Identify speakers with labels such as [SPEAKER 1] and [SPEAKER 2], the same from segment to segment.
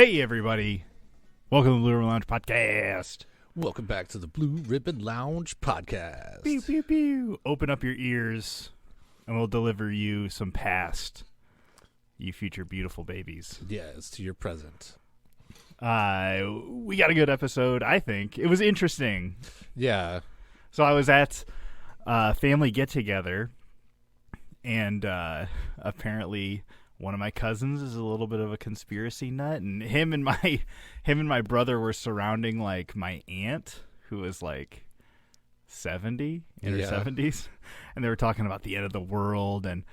[SPEAKER 1] Hey, everybody. Welcome to the Blue Ribbon Lounge Podcast.
[SPEAKER 2] Welcome back to the Blue Ribbon Lounge Podcast.
[SPEAKER 1] Pew, pew, pew. Open up your ears, and we'll deliver you some past, you future beautiful babies.
[SPEAKER 2] Yes, to your present.
[SPEAKER 1] We got a good episode, I think. It was interesting.
[SPEAKER 2] Yeah.
[SPEAKER 1] So I was at a family get-together, and apparently one of my cousins is a little bit of a conspiracy nut, and him and my brother were surrounding like my aunt, who was like 70 in her 70s, and they were talking about the end of the world, and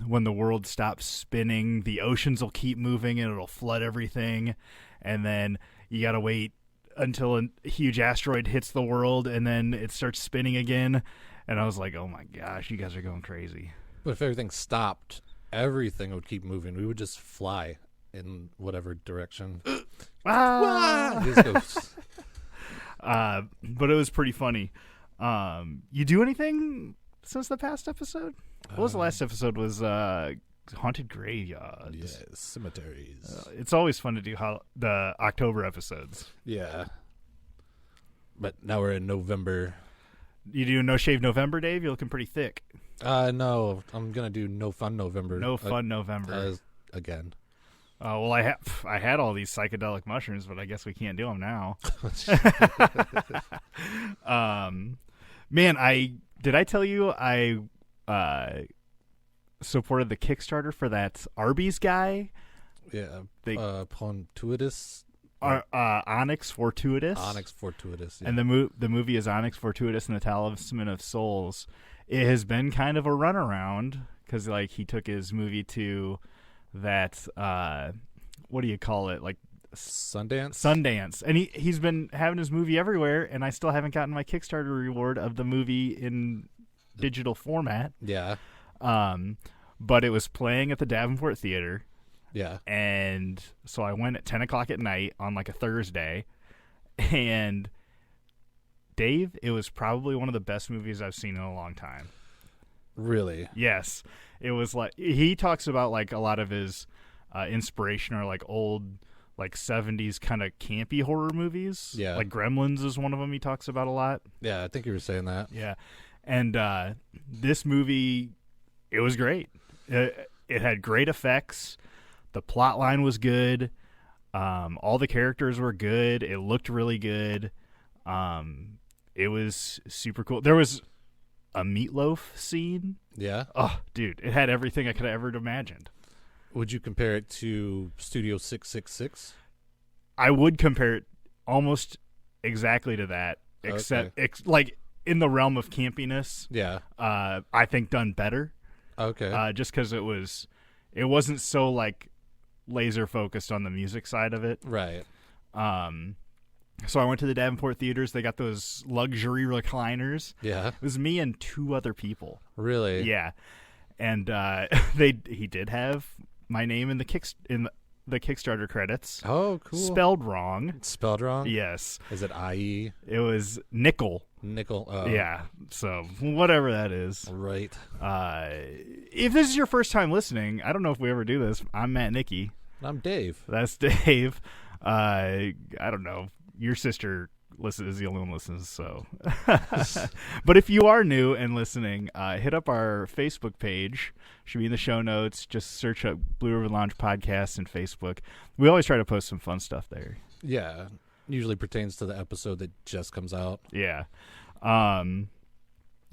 [SPEAKER 1] when the world stops spinning, the oceans will keep moving and it'll flood everything, and then you gotta wait until a huge asteroid hits the world and then it starts spinning again. And I was like, oh my gosh, you guys are going crazy.
[SPEAKER 2] But if everything stopped, everything would keep moving. We would just fly in whatever direction. Just goes.
[SPEAKER 1] But it was pretty funny. You do anything since the past episode? What was the last episode? Was haunted graveyards.
[SPEAKER 2] Yes, cemeteries.
[SPEAKER 1] It's always fun to do the October episodes.
[SPEAKER 2] Yeah. But now we're in November.
[SPEAKER 1] You do No Shave November, Dave? You're looking pretty thick.
[SPEAKER 2] No, I'm gonna do No Fun November.
[SPEAKER 1] No Fun November
[SPEAKER 2] again.
[SPEAKER 1] Well, I had all these psychedelic mushrooms, but I guess we can't do them now. Man, did I tell you I supported the Kickstarter for that Arby's guy?
[SPEAKER 2] Yeah, Pontuitous.
[SPEAKER 1] Onyx Fortuitous.
[SPEAKER 2] Onyx Fortuitous. Yeah.
[SPEAKER 1] And the movie is Onyx Fortuitous and the Talisman of Souls. It has been kind of a runaround because like he took his movie to that what do you call it, like Sundance, and he's been having his movie everywhere, and I still haven't gotten my Kickstarter reward of the movie in digital format.
[SPEAKER 2] Yeah.
[SPEAKER 1] But it was playing at the Davenport Theater.
[SPEAKER 2] Yeah.
[SPEAKER 1] And so I went at 10 o'clock at night on like a Thursday, and Dave, it was probably one of the best movies I've seen in a long time.
[SPEAKER 2] Really?
[SPEAKER 1] Yes. It was like, he talks about like a lot of his inspiration are like old, like 70s kind of campy horror movies.
[SPEAKER 2] Yeah. Like
[SPEAKER 1] Gremlins is one of them he talks about a lot.
[SPEAKER 2] Yeah, I think you were saying that.
[SPEAKER 1] Yeah. And this movie, it was great. It had great effects. The plot line was good. All the characters were good. It looked really good. It was super cool. There was a meatloaf scene.
[SPEAKER 2] Yeah.
[SPEAKER 1] Oh, dude, it had everything I could have ever imagined.
[SPEAKER 2] Would you compare it to Studio 666?
[SPEAKER 1] I would compare it almost exactly to that, except like in the realm of campiness.
[SPEAKER 2] Yeah.
[SPEAKER 1] I think done better.
[SPEAKER 2] Okay.
[SPEAKER 1] Just because it wasn't so like laser focused on the music side of it.
[SPEAKER 2] Right.
[SPEAKER 1] So I went to the Davenport theaters. They got those luxury recliners.
[SPEAKER 2] Yeah.
[SPEAKER 1] It was me and two other people.
[SPEAKER 2] Really?
[SPEAKER 1] Yeah. And he did have my name in the Kickstarter credits.
[SPEAKER 2] Oh, cool.
[SPEAKER 1] Spelled wrong.
[SPEAKER 2] Spelled wrong?
[SPEAKER 1] Yes.
[SPEAKER 2] Is it IE?
[SPEAKER 1] It was nickel.
[SPEAKER 2] Nickel.
[SPEAKER 1] Yeah. So whatever that is.
[SPEAKER 2] Right.
[SPEAKER 1] If this is your first time listening, I don't know if we ever do this. I'm Matt Nicky.
[SPEAKER 2] I'm Dave.
[SPEAKER 1] That's Dave. I don't know. Your sister is the only one who listens, so. But if you are new and listening, hit up our Facebook page. Should be in the show notes. Just search up Blue Ribbon Lounge Podcast in Facebook. We always try to post some fun stuff there.
[SPEAKER 2] Yeah. Usually pertains to the episode that just comes out.
[SPEAKER 1] Yeah. Man,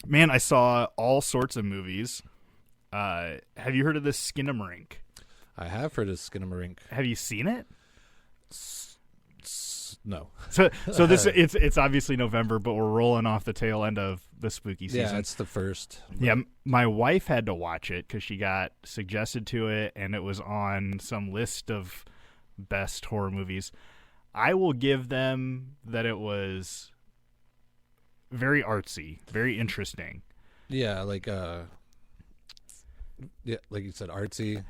[SPEAKER 1] I saw all sorts of movies. Have you heard of this Skinamarink?
[SPEAKER 2] I have heard of Skinamarink.
[SPEAKER 1] Have you seen it?
[SPEAKER 2] No.
[SPEAKER 1] So this it's obviously November, but we're rolling off the tail end of the spooky season.
[SPEAKER 2] Yeah, it's the first.
[SPEAKER 1] Yeah, my wife had to watch it because she got suggested to it, and it was on some list of best horror movies. I will give them that it was very artsy, very interesting.
[SPEAKER 2] Yeah, like like you said, artsy.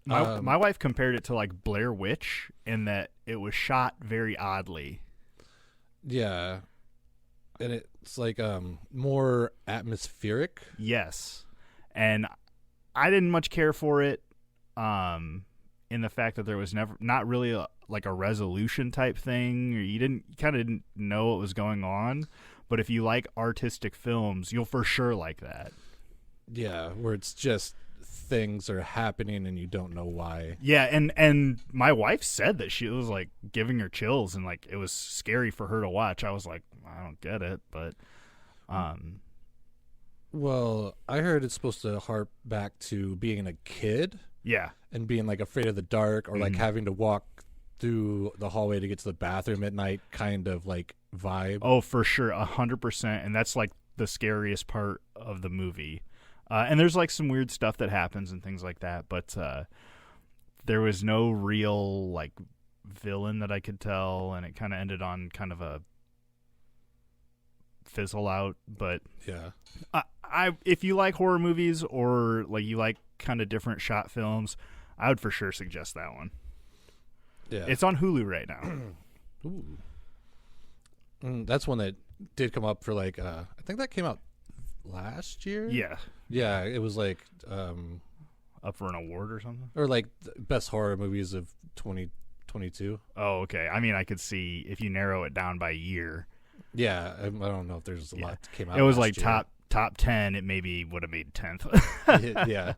[SPEAKER 1] My wife compared it to like Blair Witch in that it was shot very oddly.
[SPEAKER 2] Yeah. And it's like more atmospheric.
[SPEAKER 1] Yes. And I didn't much care for it in the fact that there was not really a like a resolution type thing, or you kind of didn't know what was going on. But if you like artistic films, you'll for sure like that.
[SPEAKER 2] Yeah, where it's just things are happening and you don't know why.
[SPEAKER 1] Yeah, and my wife said that she was like giving her chills and like it was scary for her to watch. I was like, I don't get it, but
[SPEAKER 2] well, I heard it's supposed to harp back to being a kid.
[SPEAKER 1] Yeah.
[SPEAKER 2] And being like afraid of the dark, or like having to walk through the hallway to get to the bathroom at night kind of like vibe.
[SPEAKER 1] Oh, for sure, 100%. And that's like the scariest part of the movie. And there's like some weird stuff that happens and things like that, but there was no real like villain that I could tell, and it kind of ended on kind of a fizzle out. But
[SPEAKER 2] yeah,
[SPEAKER 1] I if you like horror movies or like you like kind of different shot films, I would for sure suggest that one.
[SPEAKER 2] Yeah,
[SPEAKER 1] it's on Hulu right now.
[SPEAKER 2] Ooh. That's one that did come up for like I think that came out last year. Yeah, it was like
[SPEAKER 1] up for an award or something,
[SPEAKER 2] or like best horror movies of 2022.
[SPEAKER 1] Oh, okay. I mean, I could see if you narrow it down by year.
[SPEAKER 2] Yeah, I don't know if there's a lot that came out.
[SPEAKER 1] It was like
[SPEAKER 2] year.
[SPEAKER 1] top 10. It maybe would have made 10th.
[SPEAKER 2] Yeah.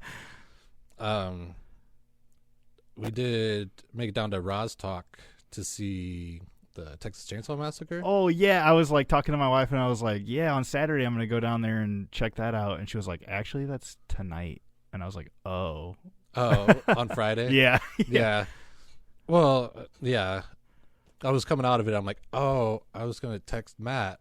[SPEAKER 2] We did make it down to Rostalk to see the Texas Chainsaw Massacre.
[SPEAKER 1] Oh yeah, I was like talking to my wife and I was like, yeah, on Saturday I'm gonna go down there and check that out, and she was like, actually that's tonight, and I was like, oh
[SPEAKER 2] on Friday.
[SPEAKER 1] yeah.
[SPEAKER 2] Well, yeah, I was coming out of it, I'm like, oh, I was gonna text Matt.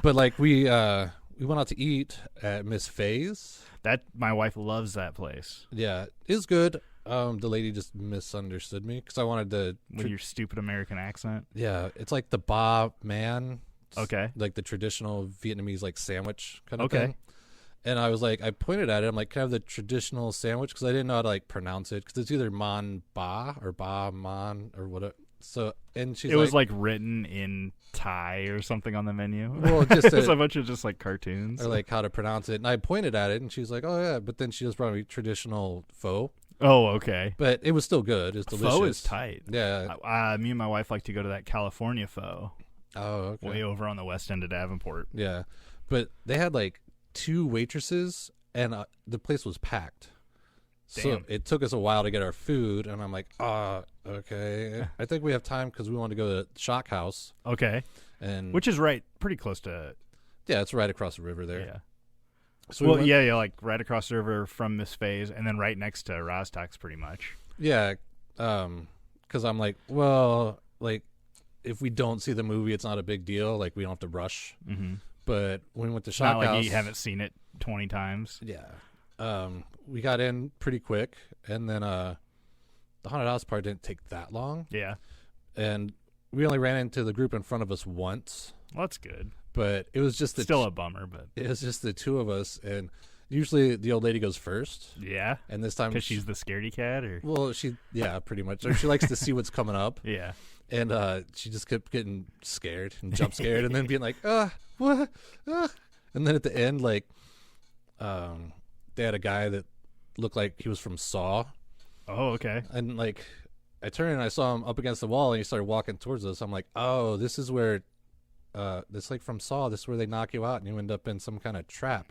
[SPEAKER 2] But like we went out to eat at Miss Faye's.
[SPEAKER 1] That my wife loves that place.
[SPEAKER 2] Yeah, it's good. The lady just misunderstood me because I wanted to
[SPEAKER 1] with your stupid American accent.
[SPEAKER 2] Yeah, it's like the ba man.
[SPEAKER 1] Okay.
[SPEAKER 2] Like the traditional Vietnamese like sandwich kind of thing. And I was like, I pointed at it. I'm like, can I have the traditional sandwich? Because I didn't know how to like pronounce it. Because it's either man ba or ba man or whatever. So, and she's
[SPEAKER 1] it was like written in Thai or something on the menu.
[SPEAKER 2] Well, just
[SPEAKER 1] it's a bunch of just like cartoons
[SPEAKER 2] or like how to pronounce it. And I pointed at it, and she's like, oh yeah. But then she just brought me traditional pho.
[SPEAKER 1] Oh, okay.
[SPEAKER 2] But it was still good. It's delicious.
[SPEAKER 1] Pho is tight.
[SPEAKER 2] Yeah.
[SPEAKER 1] Me and my wife like to go to that California pho.
[SPEAKER 2] Oh, okay.
[SPEAKER 1] Way over on the west end of Davenport.
[SPEAKER 2] Yeah. But they had like 2 waitresses, and the place was packed.
[SPEAKER 1] Damn.
[SPEAKER 2] So it took us a while to get our food, and I'm like, okay. I think we have time because we want to go to Shock House.
[SPEAKER 1] Okay.
[SPEAKER 2] And
[SPEAKER 1] which is pretty close to...
[SPEAKER 2] Yeah, it's right across the river there.
[SPEAKER 1] Yeah.
[SPEAKER 2] So
[SPEAKER 1] like right across the river from Miss Faye's, and then right next to Rostalk's pretty much.
[SPEAKER 2] Yeah, because I'm like, well, like, if we don't see the movie, it's not a big deal. Like, we don't have to rush.
[SPEAKER 1] Mm-hmm.
[SPEAKER 2] But when we went to Shock House...
[SPEAKER 1] Not like you haven't seen it 20 times.
[SPEAKER 2] Yeah. We got in pretty quick, and then the haunted house part didn't take that long.
[SPEAKER 1] Yeah.
[SPEAKER 2] And we only ran into the group in front of us once.
[SPEAKER 1] Well, that's good.
[SPEAKER 2] But it was just
[SPEAKER 1] still a bummer, but
[SPEAKER 2] it was just the 2 of us, and usually the old lady goes first.
[SPEAKER 1] Yeah,
[SPEAKER 2] and this time
[SPEAKER 1] because she's the scaredy cat, or
[SPEAKER 2] pretty much. Or she likes to see what's coming up.
[SPEAKER 1] Yeah,
[SPEAKER 2] and she just kept getting scared and jump scared, and then being like, what? And then at the end, like, they had a guy that looked like he was from Saw.
[SPEAKER 1] Oh, okay.
[SPEAKER 2] And like, I turned and I saw him up against the wall, and he started walking towards us. I'm like, oh, this is where. This like from Saw, this is where they knock you out and you end up in some kind of trap.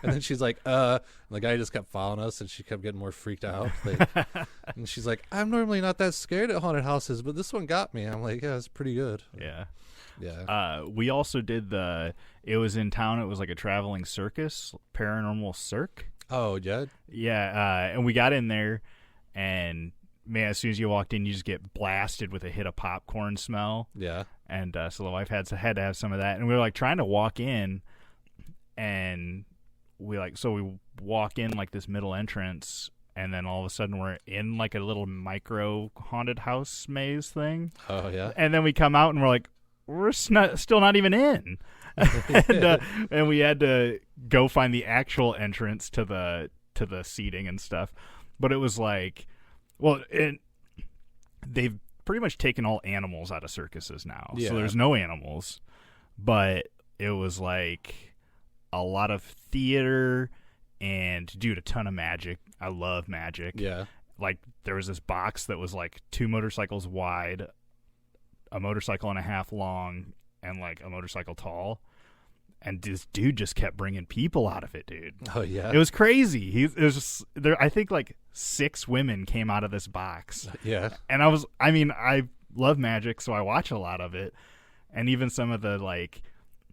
[SPEAKER 2] And then she's like, and the guy just kept following us, and she kept getting more freaked out. Like, and she's like, I'm normally not that scared at haunted houses, but this one got me. I'm like, yeah, it's pretty good.
[SPEAKER 1] Yeah. We also did it was in town. It was like a traveling circus, paranormal circ.
[SPEAKER 2] Oh, yeah.
[SPEAKER 1] Yeah. And we got in there, and man, as soon as you walked in, you just get blasted with a hit of popcorn smell.
[SPEAKER 2] Yeah.
[SPEAKER 1] And so the wife had to have some of that. And we were like trying to walk in, and we walk in like this middle entrance, and then all of a sudden we're in like a little micro haunted house maze thing.
[SPEAKER 2] Oh, yeah.
[SPEAKER 1] And then we come out and we're like, we're still not even in. and we had to go find the actual entrance to the seating and stuff. But it was like, they've pretty much taken all animals out of circuses now.
[SPEAKER 2] Yeah.
[SPEAKER 1] So there's no animals. But it was like a lot of theater and, dude, a ton of magic. I love magic.
[SPEAKER 2] Yeah.
[SPEAKER 1] like there was this box that was like 2 motorcycles wide, a motorcycle and a half long, and like a motorcycle tall. And this dude just kept bringing people out of it, dude.
[SPEAKER 2] Oh yeah,
[SPEAKER 1] It was crazy. It was just, there. I think like 6 women came out of this box.
[SPEAKER 2] yeah,
[SPEAKER 1] And I love magic, so I watch a lot of it. And even some of the like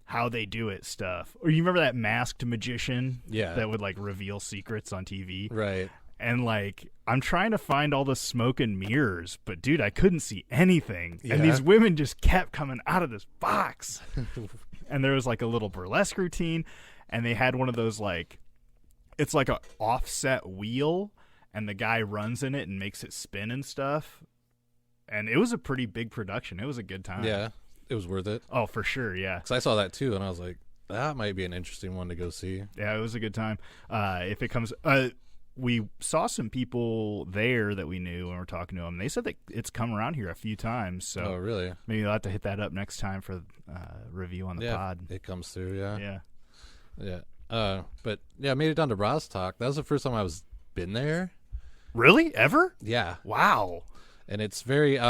[SPEAKER 1] how they do it stuff. Or you remember that masked magician
[SPEAKER 2] yeah,
[SPEAKER 1] that would like reveal secrets on TV?
[SPEAKER 2] right.
[SPEAKER 1] And like I'm trying to find all the smoke and mirrors, but dude, I couldn't see anything.
[SPEAKER 2] Yeah.
[SPEAKER 1] And these women just kept coming out of this box. And there was like a little burlesque routine, and they had one of those like, it's like a offset wheel, and the guy runs in it and makes it spin and stuff. And it was a pretty big production. It was a good time.
[SPEAKER 2] Yeah, it was worth it.
[SPEAKER 1] Oh, for sure. Yeah.
[SPEAKER 2] Because I saw that too, and I was like, that might be an interesting one to go see.
[SPEAKER 1] Yeah, it was a good time. If it comes, we saw some people there that we knew and we're talking to them. They said that it's come around here a few times. So
[SPEAKER 2] Oh, really?
[SPEAKER 1] maybe I'll have to hit that up next time for review on the
[SPEAKER 2] Yeah,
[SPEAKER 1] pod.
[SPEAKER 2] it comes through. Yeah,
[SPEAKER 1] Yeah.
[SPEAKER 2] yeah. But yeah, I made it down to Rostock. That was the first time I was been there.
[SPEAKER 1] Really? Ever?
[SPEAKER 2] Yeah,
[SPEAKER 1] Wow.
[SPEAKER 2] and it's very it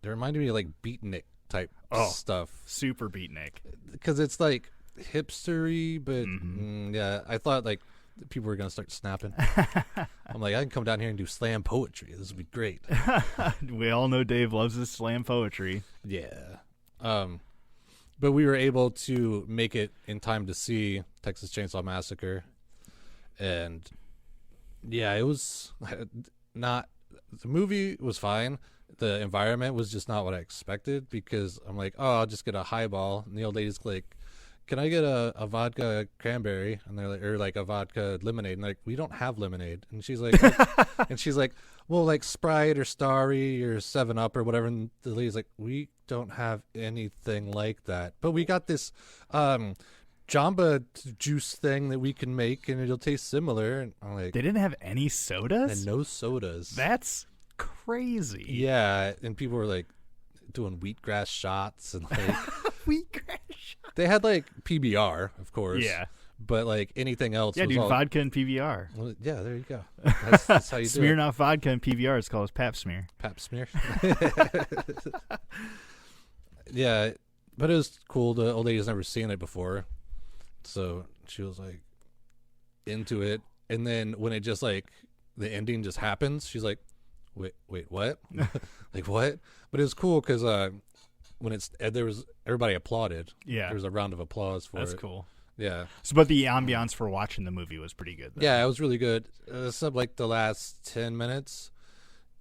[SPEAKER 2] reminded me of like beatnik type stuff
[SPEAKER 1] Super beatnik.
[SPEAKER 2] because it's like hipstery, but yeah, I thought like people were gonna start snapping. I'm like, I can come down here and do slam poetry. This would be great.
[SPEAKER 1] We all know Dave loves his slam poetry.
[SPEAKER 2] Yeah. But we were able to make it in time to see Texas Chainsaw Massacre, and yeah, it was not. The movie was fine. The environment was just not what I expected because I'm like, oh, I'll just get a highball. And the old lady's like, can I get a vodka cranberry? And they're like, or like a vodka lemonade. And they're like, we don't have lemonade. And she's like, and she's like, well, like Sprite or Starry or 7-Up or whatever. And the lady's like, we don't have anything like that, but we got this Jamba juice thing that we can make, and it'll taste similar. And I'm like,
[SPEAKER 1] They didn't have any sodas?
[SPEAKER 2] and no sodas.
[SPEAKER 1] That's crazy.
[SPEAKER 2] Yeah, and people were like doing wheatgrass shots and like
[SPEAKER 1] Wheatgrass.
[SPEAKER 2] they had like PBR, of course.
[SPEAKER 1] Yeah.
[SPEAKER 2] But like anything else,
[SPEAKER 1] Yeah,
[SPEAKER 2] was
[SPEAKER 1] dude,
[SPEAKER 2] all,
[SPEAKER 1] vodka and PBR.
[SPEAKER 2] well, yeah, there you go. That's how you do it.
[SPEAKER 1] Smirnoff vodka and PBR is called Pap Smear.
[SPEAKER 2] Pap smear. Yeah, but it was cool. The old lady's never seen it before, so she was like into it. And then when it just like the ending just happens, she's like, wait, what? Like what? But it was cool because when there was everybody applauded.
[SPEAKER 1] Yeah.
[SPEAKER 2] There was a round of applause for it.
[SPEAKER 1] That's cool.
[SPEAKER 2] Yeah.
[SPEAKER 1] So, but the ambiance for watching the movie was pretty good, though.
[SPEAKER 2] Yeah, it was really good. Except like the last 10 minutes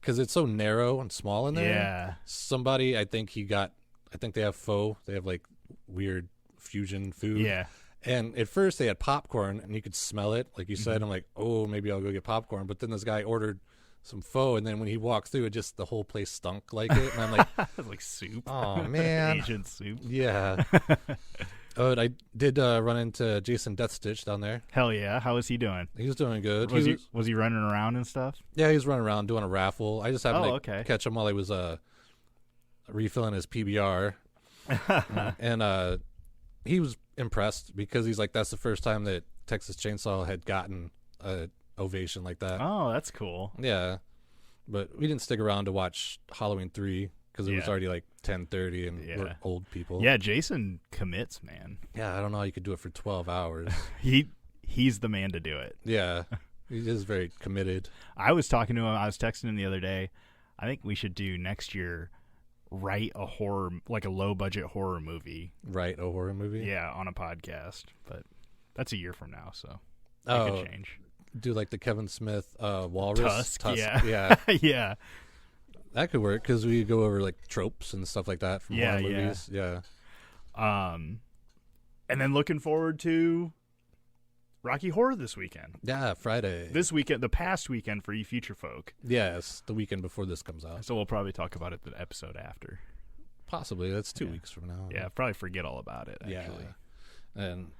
[SPEAKER 2] because it's so narrow and small in there.
[SPEAKER 1] Yeah.
[SPEAKER 2] Somebody, I think they have pho. They have like weird fusion food.
[SPEAKER 1] Yeah.
[SPEAKER 2] And at first they had popcorn and you could smell it. Like you said, I'm like, oh, maybe I'll go get popcorn. But then this guy ordered some pho, and then when he walked through it, just the whole place stunk like it. And I'm like,
[SPEAKER 1] It was like soup.
[SPEAKER 2] oh, man.
[SPEAKER 1] Asian soup.
[SPEAKER 2] Yeah. Oh, and I did run into Jason Deathstitch down there.
[SPEAKER 1] Hell yeah. How was he doing?
[SPEAKER 2] He was doing good.
[SPEAKER 1] Was he running around and stuff?
[SPEAKER 2] Yeah, he was running around doing a raffle. I just happened to
[SPEAKER 1] okay.
[SPEAKER 2] catch him while he was refilling his PBR. And he was impressed because he's like, that's the first time that Texas Chainsaw had gotten a ovation like that.
[SPEAKER 1] Oh, that's cool.
[SPEAKER 2] Yeah, but we didn't stick around to watch Halloween 3 because it was
[SPEAKER 1] Yeah.
[SPEAKER 2] already like 10:30 and we're old people.
[SPEAKER 1] Yeah, Jason commits, man.
[SPEAKER 2] Yeah, I don't know how you could do it for 12 hours.
[SPEAKER 1] He's the man to do it.
[SPEAKER 2] Yeah, he is very committed.
[SPEAKER 1] I was talking to him. I was texting him the other day. I think we should do next year, write a horror, like a low budget horror movie.
[SPEAKER 2] Right, a horror movie?
[SPEAKER 1] Yeah, on a podcast. But that's a year from now, so it
[SPEAKER 2] Oh,
[SPEAKER 1] could change.
[SPEAKER 2] do like the Kevin Smith Walrus?
[SPEAKER 1] Tusk.
[SPEAKER 2] Yeah.
[SPEAKER 1] Yeah. Yeah.
[SPEAKER 2] That could work because we go over like tropes and stuff like that from horror movies. Yeah.
[SPEAKER 1] And then looking forward to Rocky Horror this weekend.
[SPEAKER 2] Yeah, Friday.
[SPEAKER 1] This weekend, the past weekend for you future folk.
[SPEAKER 2] Yes, the weekend before this comes out.
[SPEAKER 1] So we'll probably talk about it the episode after.
[SPEAKER 2] Possibly. That's 2
[SPEAKER 1] Yeah.
[SPEAKER 2] weeks from now.
[SPEAKER 1] Yeah, probably forget all about it, actually.
[SPEAKER 2] Yeah. And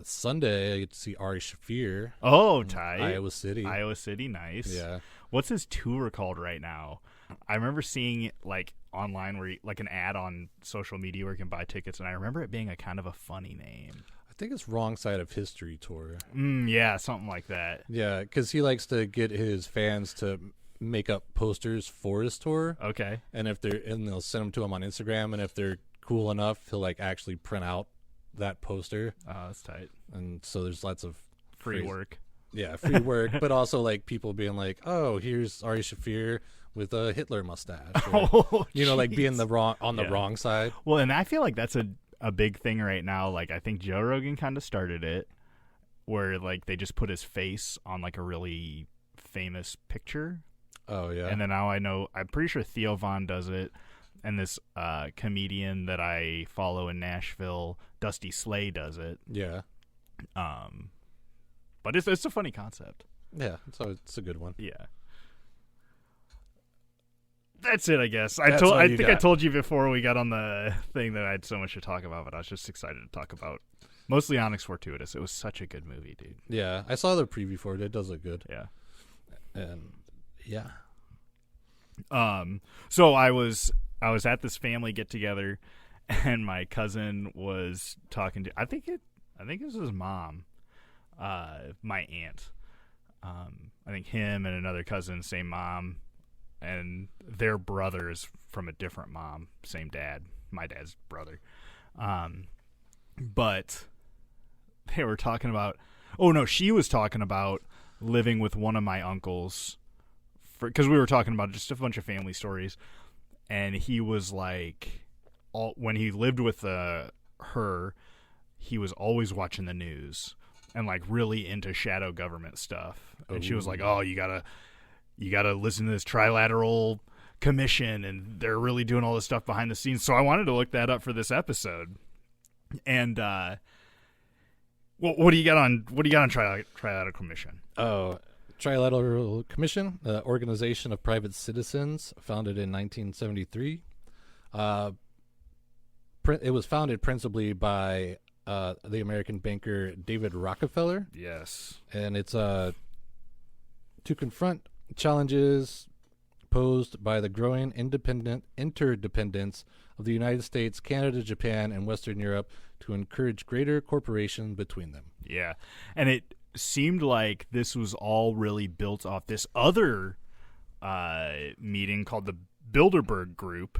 [SPEAKER 2] Sunday, I get to see Ari Shaffir.
[SPEAKER 1] Oh, tight.
[SPEAKER 2] Iowa City.
[SPEAKER 1] Iowa City, nice.
[SPEAKER 2] Yeah.
[SPEAKER 1] What's his tour called right now? I remember seeing it like online like an ad on social media where you can buy tickets, and I remember it being a kind of a funny name.
[SPEAKER 2] I think it's Wrong Side of History tour.
[SPEAKER 1] Yeah, something like that.
[SPEAKER 2] Yeah, because he likes to get his fans to make up posters for his tour.
[SPEAKER 1] Okay.
[SPEAKER 2] And they'll send them to him on Instagram, and if they're cool enough, he'll like actually print out that poster.
[SPEAKER 1] Oh, that's tight.
[SPEAKER 2] And so there's lots of
[SPEAKER 1] Free work.
[SPEAKER 2] Yeah, free work, but also like people being like, "Oh, here's Ari Shaffir with a Hitler mustache," or, like being the wrong side.
[SPEAKER 1] Well, and I feel like that's a big thing right now. Like I think Joe Rogan kind of started it, where like they just put his face on like a really famous picture.
[SPEAKER 2] Oh yeah.
[SPEAKER 1] And then now I'm pretty sure Theo Von does it, and this comedian that I follow in Nashville, Dusty Slay, does it.
[SPEAKER 2] Yeah.
[SPEAKER 1] But it's a funny concept.
[SPEAKER 2] Yeah, so it's a good one.
[SPEAKER 1] Yeah. That's it, I guess.
[SPEAKER 2] I think
[SPEAKER 1] I told you before we got on the thing that I had so much to talk about, but I was just excited to talk about mostly Onyx Fortuitous. It was such a good movie, dude.
[SPEAKER 2] Yeah, I saw the preview for it. It does look good.
[SPEAKER 1] Yeah.
[SPEAKER 2] And yeah.
[SPEAKER 1] So I was at this family get together, and my cousin was talking to I think it was his mom. My aunt. I think him and another cousin, same mom, and their brother is from a different mom, same dad, my dad's brother. But they were talking about, she was talking about living with one of my uncles, because we were talking about just a bunch of family stories, and he was like, when he lived with her, he was always watching the news and like really into shadow government stuff. And she was like, "Oh, you gotta listen to this Trilateral Commission, and they're really doing all this stuff behind the scenes." So I wanted to look that up for this episode. And what do you got on Trilateral Commission?
[SPEAKER 2] Oh, Trilateral Commission, organization of private citizens, founded in 1973. It was founded principally by the American banker David Rockefeller.
[SPEAKER 1] Yes.
[SPEAKER 2] And it's to confront challenges posed by the growing interdependence of the United States, Canada, Japan, and Western Europe to encourage greater cooperation between them.
[SPEAKER 1] Yeah. And it seemed like this was all really built off this other meeting called the Bilderberg Group,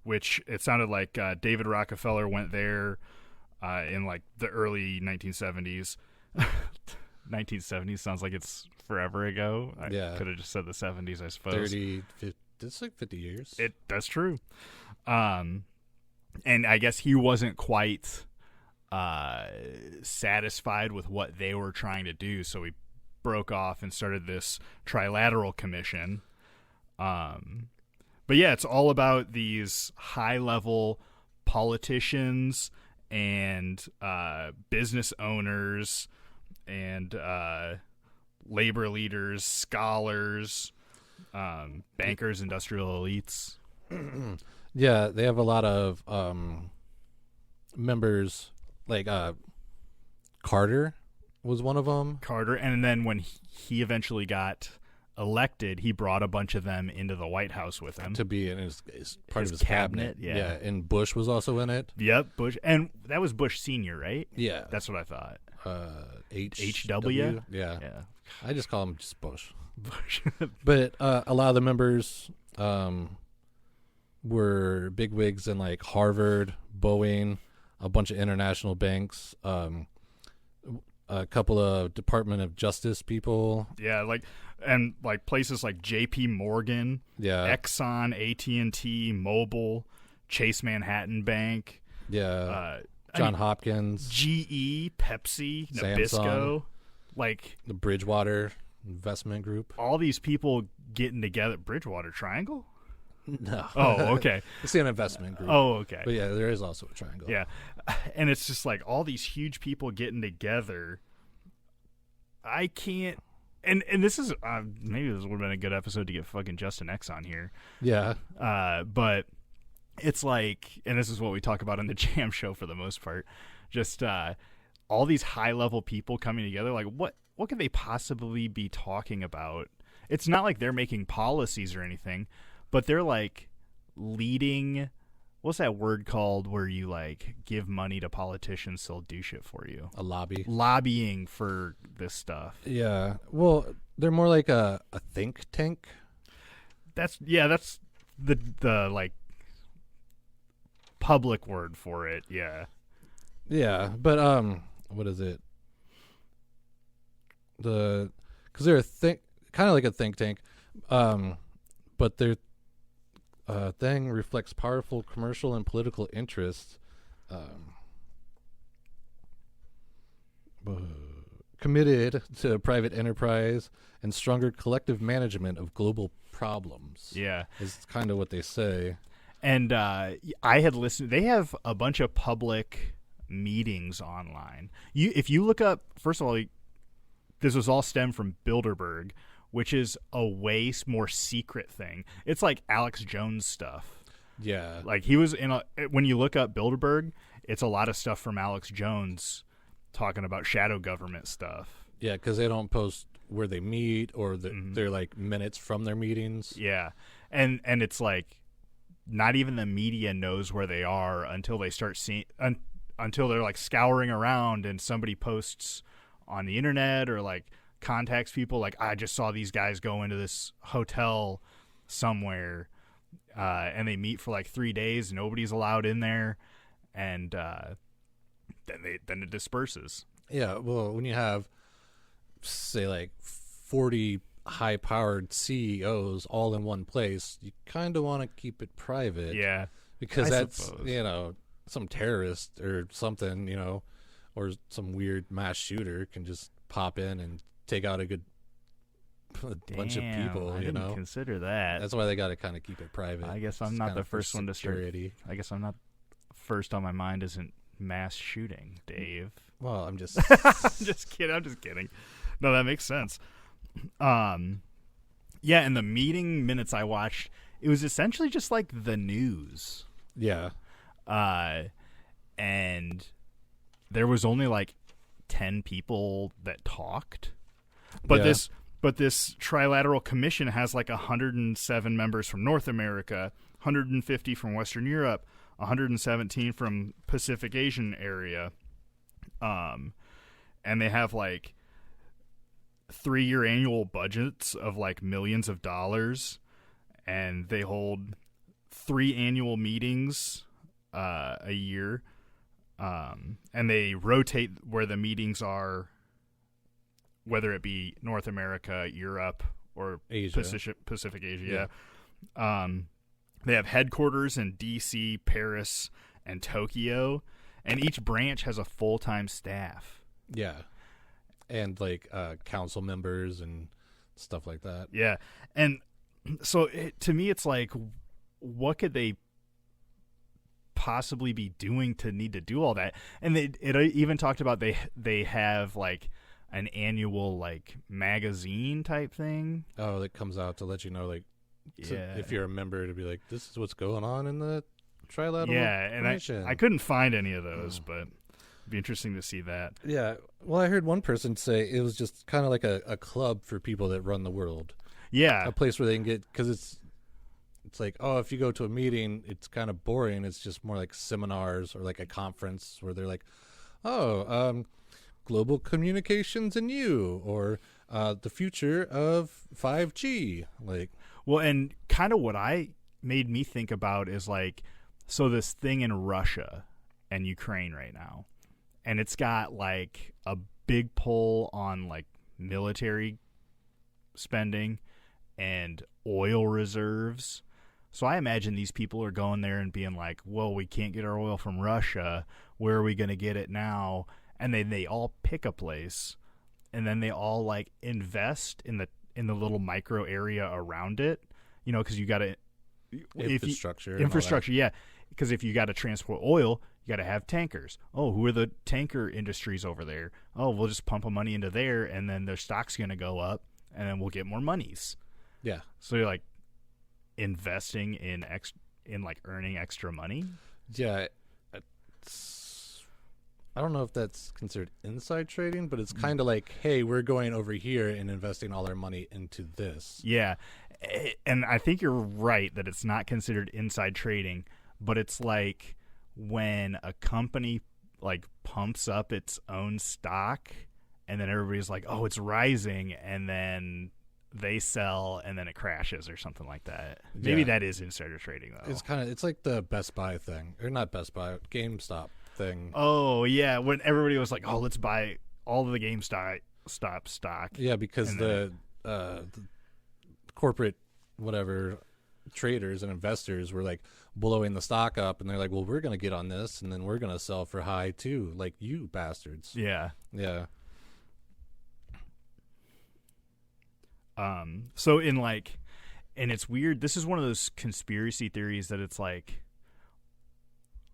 [SPEAKER 1] which it sounded like David Rockefeller went there in like the early 1970s. 1970s sounds like it's forever ago. I could have just said the 70s, I suppose.
[SPEAKER 2] 50, it's like 50 years.
[SPEAKER 1] That's true. And I guess he wasn't quite satisfied with what they were trying to do, so he broke off and started this Trilateral Commission. But yeah, it's all about these high-level politicians and business owners and labor leaders, scholars, bankers, industrial elites.
[SPEAKER 2] Yeah, they have a lot of members, like Carter was one of them.
[SPEAKER 1] Carter, and then when he eventually got elected, he brought a bunch of them into the White House with him
[SPEAKER 2] to be in his part of his cabinet. Yeah, and Bush was also in it.
[SPEAKER 1] Yep, Bush, and that was Bush Senior, right?
[SPEAKER 2] Yeah,
[SPEAKER 1] that's what I thought.
[SPEAKER 2] HW. Yeah. I just call him just Bush. But a lot of the members were bigwigs in like Harvard, Boeing, a bunch of international banks, a couple of Department of Justice people.
[SPEAKER 1] Yeah, like places like J.P. Morgan, Exxon, AT&T, Mobil, Chase Manhattan Bank.
[SPEAKER 2] Yeah. John Hopkins,
[SPEAKER 1] GE, Pepsi, Nabisco,
[SPEAKER 2] Samsung,
[SPEAKER 1] like
[SPEAKER 2] the Bridgewater Investment Group.
[SPEAKER 1] All these people getting together. Bridgewater Triangle?
[SPEAKER 2] No.
[SPEAKER 1] Oh, okay.
[SPEAKER 2] It's an investment group.
[SPEAKER 1] Oh, okay.
[SPEAKER 2] But yeah, there is also a triangle.
[SPEAKER 1] Yeah. And it's just like all these huge people getting together. I can't. And this is maybe this would have been a good episode to get fucking Justin X on here.
[SPEAKER 2] Yeah.
[SPEAKER 1] But it's like, and this is what we talk about in the Jam Show for the most part, just all these high-level people coming together. Like, what could they possibly be talking about? It's not like they're making policies or anything, but they're like leading what's that word called where you like give money to politicians so they'll do shit for you?
[SPEAKER 2] A lobby.
[SPEAKER 1] Lobbying for this stuff.
[SPEAKER 2] Yeah. Well, they're more like a think tank.
[SPEAKER 1] That's the like public word for it. Yeah.
[SPEAKER 2] Yeah, but what is it? Because they're kind of like a think tank, but their thing reflects powerful commercial and political interests, committed to private enterprise and stronger collective management of global problems.
[SPEAKER 1] Yeah,
[SPEAKER 2] is kind of what they say.
[SPEAKER 1] And I had listened. They have a bunch of public meetings online. If you look up, first of all, this was all stemmed from Bilderberg, which is a way more secret thing. It's like Alex Jones stuff.
[SPEAKER 2] Yeah.
[SPEAKER 1] Like he was when you look up Bilderberg, it's a lot of stuff from Alex Jones talking about shadow government stuff.
[SPEAKER 2] Yeah, because they don't post where they meet or they're like minutes from their meetings.
[SPEAKER 1] Yeah. And it's like not even the media knows where they are until they start seeing until they're like scouring around and somebody posts on the internet or like contacts people like, I just saw these guys go into this hotel somewhere and they meet for like 3 days. Nobody's allowed in there. And then it disperses.
[SPEAKER 2] Yeah. Well, when you have, say, like 40 high-powered CEOs all in one place, you kind of want to keep it private.
[SPEAKER 1] Yeah.
[SPEAKER 2] Because that's, some terrorist or something, or some weird mass shooter can just pop in and take out a bunch of people.
[SPEAKER 1] I didn't consider that.
[SPEAKER 2] That's why they got to kind of keep it private.
[SPEAKER 1] I guess I'm not the first one to start. I guess I'm not first on my mind isn't mass shooting, Dave.
[SPEAKER 2] Well, I'm just
[SPEAKER 1] I'm just kidding. No, that makes sense. Yeah, and the meeting minutes I watched, it was essentially just like the news.
[SPEAKER 2] Yeah.
[SPEAKER 1] And there was only like 10 people that talked. But this Trilateral Commission has like 107 members from North America, 150 from Western Europe, 117 from Pacific Asian area. And they have like 3-year annual budgets of like millions of dollars, and they hold 3 annual meetings a year, and they rotate where the meetings are, whether it be North America, Europe, or
[SPEAKER 2] Asia.
[SPEAKER 1] Pacific Asia. Yeah. They have headquarters in D.C., Paris, and Tokyo, and each branch has a full-time staff.
[SPEAKER 2] Yeah. And like council members and stuff like that.
[SPEAKER 1] Yeah. And so to me, it's like, what could they possibly be doing to need to do all that? And it even talked about they have like an annual like magazine type thing.
[SPEAKER 2] Oh, that comes out to let you know, like,
[SPEAKER 1] yeah,
[SPEAKER 2] if you're a member, to be like, this is what's going on in the Trilateral Commission.
[SPEAKER 1] And I couldn't find any of those, but it'd be interesting to see that.
[SPEAKER 2] Yeah. Well, I heard one person say it was just kind of like a club for people that run the world.
[SPEAKER 1] Yeah.
[SPEAKER 2] A place where they can get, because it's like, oh, if you go to a meeting, it's kind of boring. It's just more like seminars or like a conference where they're like, oh, global communications and you, or the future of 5G. Like,
[SPEAKER 1] well, and kind of what made me think about is like, so this thing in Russia and Ukraine right now, and it's got like a big pull on like military spending and oil reserves. So I imagine these people are going there and being like, well, we can't get our oil from Russia. Where are we going to get it now? And then they all pick a place, and then they all like invest in the little micro area around it, because you got to infrastructure. Yeah. Because if you got to transport oil, you got to have tankers. Oh, who are the tanker industries over there? Oh, we'll just pump money into there, and then their stock's going to go up, and then we'll get more monies.
[SPEAKER 2] Yeah.
[SPEAKER 1] So you're like investing in like earning extra money.
[SPEAKER 2] Yeah. I don't know if that's considered inside trading, but it's kind of like, hey, we're going over here and investing all our money into this.
[SPEAKER 1] Yeah. And I think you're right that it's not considered inside trading, but it's like when a company like pumps up its own stock and then everybody's like, oh, it's rising, and then they sell and then it crashes or something like that. Maybe that is insider trading though.
[SPEAKER 2] It's like the Best Buy thing, or not Best Buy, GameStop thing.
[SPEAKER 1] Oh yeah, when everybody was like, oh, let's buy all of the GameStop stock.
[SPEAKER 2] Yeah, because the corporate whatever traders and investors were like blowing the stock up, and they're like, well, we're gonna get on this and then we're gonna sell for high too, like you bastards.
[SPEAKER 1] Yeah. So in like, and it's weird, this is one of those conspiracy theories that it's like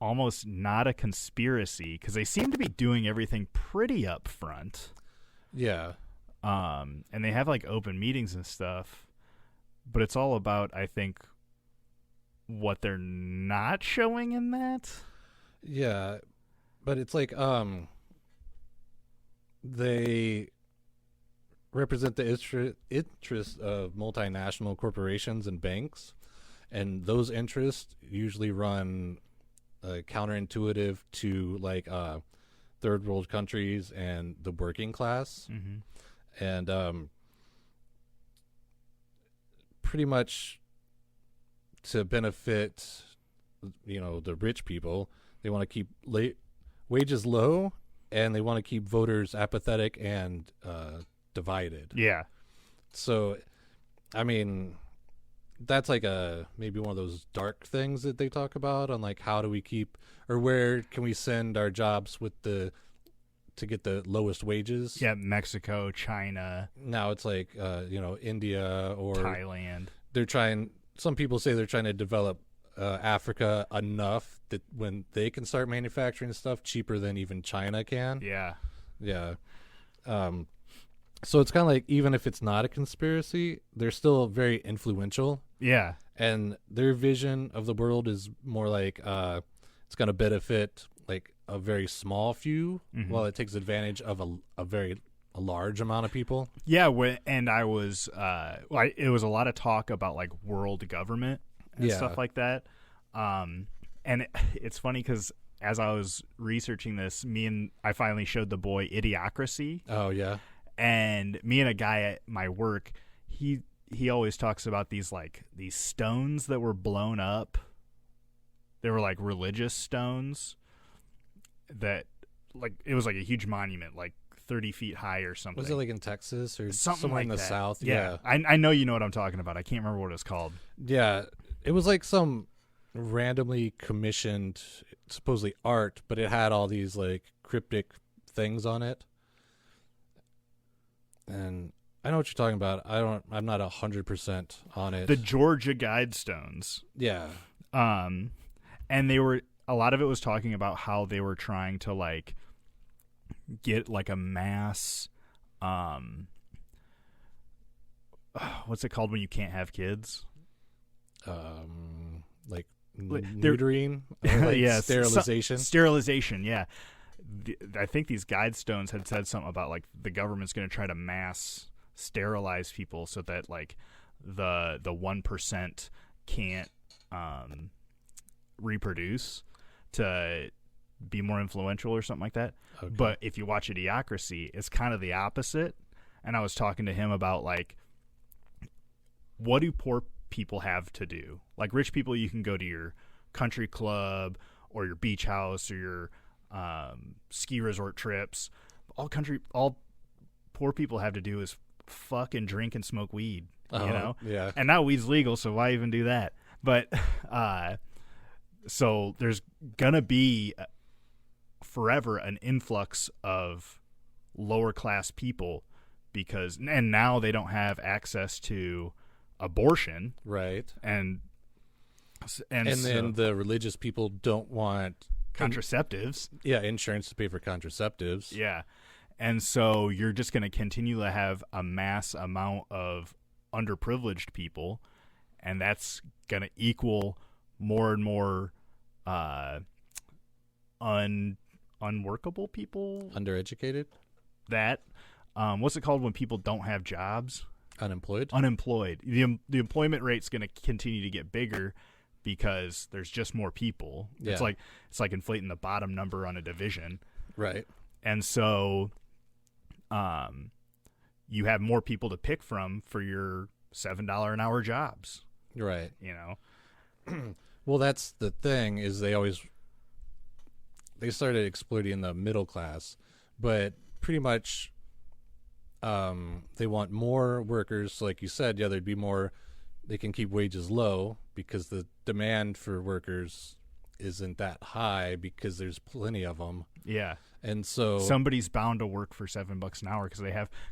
[SPEAKER 1] almost not a conspiracy because they seem to be doing everything pretty upfront.
[SPEAKER 2] Yeah.
[SPEAKER 1] And they have like open meetings and stuff, but it's all about, I think, what they're not showing in that.
[SPEAKER 2] Yeah. But it's like they represent the interest of multinational corporations and banks, and those interests usually run counterintuitive to like third world countries and the working class.
[SPEAKER 1] Mm-hmm.
[SPEAKER 2] And pretty much to benefit the rich people, they want to keep wages low, and they want to keep voters apathetic and divided.
[SPEAKER 1] Yeah.
[SPEAKER 2] So, I mean, that's like maybe one of those dark things that they talk about on like how do we keep, or where can we send our jobs to get the lowest wages?
[SPEAKER 1] Yeah, Mexico, China.
[SPEAKER 2] Now it's like India or
[SPEAKER 1] Thailand.
[SPEAKER 2] Some people say they're trying to develop Africa enough that when they can start manufacturing stuff cheaper than even China can.
[SPEAKER 1] Yeah.
[SPEAKER 2] So it's kind of like, even if it's not a conspiracy, they're still very influential.
[SPEAKER 1] Yeah.
[SPEAKER 2] And their vision of the world is more like it's going to benefit like a very small few,
[SPEAKER 1] mm-hmm.
[SPEAKER 2] while it takes advantage of a large amount of people.
[SPEAKER 1] Yeah, and I was it was a lot of talk about like world government and stuff like that. And it's funny because as I was researching this, I finally showed the boy Idiocracy.
[SPEAKER 2] Oh yeah.
[SPEAKER 1] And me and a guy at my work, he always talks about these stones that were blown up. They were like religious stones that like it was like a huge monument, like 30 feet high or something.
[SPEAKER 2] Was it like in Texas or
[SPEAKER 1] something
[SPEAKER 2] somewhere
[SPEAKER 1] like
[SPEAKER 2] in the
[SPEAKER 1] that.
[SPEAKER 2] South?
[SPEAKER 1] Yeah. I know you know what I'm talking about. I can't remember what it's called.
[SPEAKER 2] Yeah. It was like some randomly commissioned, supposedly art, but it had all these like cryptic things on it. And I know what you're talking about. I'm not 100% on it.
[SPEAKER 1] The Georgia Guidestones.
[SPEAKER 2] Yeah.
[SPEAKER 1] And a lot of it was talking about how they were trying to like get like a mass what's it called when you can't have kids?
[SPEAKER 2] Like neutering, or like
[SPEAKER 1] yeah,
[SPEAKER 2] sterilization.
[SPEAKER 1] Sterilization, yeah. I think these Guidestones had said something about like the government's going to try to mass sterilize people so that like the 1% can't reproduce to be more influential or something like that. Okay. But if you watch Idiocracy, it's kind of the opposite. And I was talking to him about like, what do poor people have to do? Like rich people, you can go to your country club or your beach house or your ski resort trips. All poor people have to do is fucking drink and smoke weed, you know?
[SPEAKER 2] Yeah.
[SPEAKER 1] And now weed's legal, so why even do that? But so there's gonna be forever an influx of lower class people and now they don't have access to abortion,
[SPEAKER 2] right?
[SPEAKER 1] And
[SPEAKER 2] then
[SPEAKER 1] so,
[SPEAKER 2] the religious people don't want
[SPEAKER 1] contraceptives.
[SPEAKER 2] Insurance to pay for contraceptives.
[SPEAKER 1] Yeah. And so you're just going to continue to have a mass amount of underprivileged people, and that's going to equal more and more unworkable people.
[SPEAKER 2] Undereducated?
[SPEAKER 1] That. What's it called when people don't have jobs?
[SPEAKER 2] Unemployed.
[SPEAKER 1] The employment rate's going to continue to get bigger because there's just more people.
[SPEAKER 2] Yeah.
[SPEAKER 1] It's like inflating the bottom number on a division.
[SPEAKER 2] Right.
[SPEAKER 1] And so you have more people to pick from for your $7 an hour jobs.
[SPEAKER 2] Right.
[SPEAKER 1] You know?
[SPEAKER 2] Well, that's the thing, is they started exploiting the middle class, but pretty much they want more workers. So like you said, yeah, there'd be more, they can keep wages low because the demand for workers isn't that high because there's plenty of them.
[SPEAKER 1] Yeah.
[SPEAKER 2] And so
[SPEAKER 1] somebody's bound to work for $7 an hour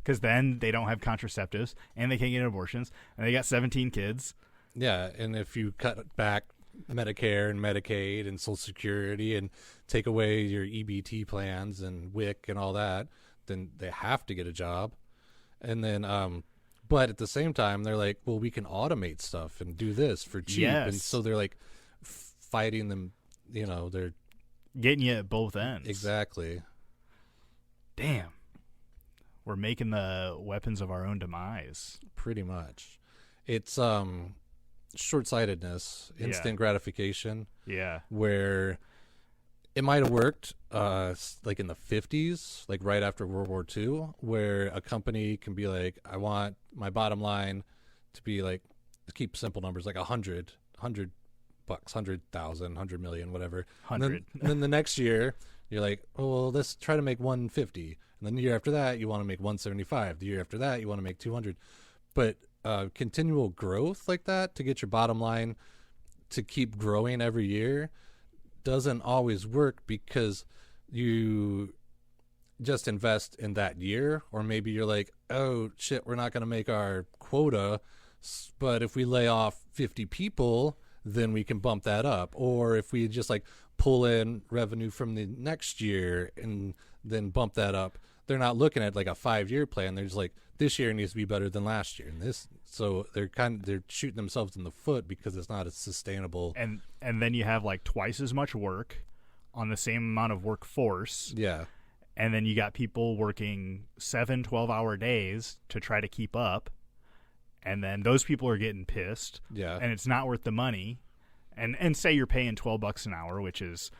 [SPEAKER 1] because then they don't have contraceptives and they can't get abortions and they got 17 kids.
[SPEAKER 2] Yeah. And if you cut back Medicare and Medicaid and Social Security and take away your EBT plans and WIC and all that, then they have to get a job. And then, but at the same time, they're like, well, we can automate stuff and do this for cheap.
[SPEAKER 1] Yes.
[SPEAKER 2] And so they're like fighting them, you know, they're
[SPEAKER 1] getting you at both ends.
[SPEAKER 2] Exactly.
[SPEAKER 1] Damn. We're making the weapons of our own demise.
[SPEAKER 2] Pretty much. It's short-sightedness, instant gratification.
[SPEAKER 1] Yeah.
[SPEAKER 2] Where it might have worked like in the 50s, like right after World War II, where a company can be like, I want my bottom line to be like, to keep simple numbers, like $100 bucks, 100,000, 100 million, whatever.
[SPEAKER 1] 100.
[SPEAKER 2] And then the next year you're like, oh, well, let's try to make 150. And then the year after that you want to make 175. The year after that you want to make 200. But continual growth like that to get your bottom line to keep growing every year doesn't always work, because you just invest in that year, or maybe you're like, oh shit, we're not going to make our quota, but if we lay off 50 people, then we can bump that up. Or if we just like pull in revenue from the next year and then bump that up. They're not looking at like a 5-year plan. They're just like, this year needs to be better than last year. And this, so they're shooting themselves in the foot because it's not as sustainable.
[SPEAKER 1] And then you have like twice as much work on the same amount of workforce.
[SPEAKER 2] Yeah.
[SPEAKER 1] And then you got people working 7 12-hour days to try to keep up. And then those people are getting pissed.
[SPEAKER 2] Yeah.
[SPEAKER 1] And it's not worth the money. And say you're paying $12 an hour, which is,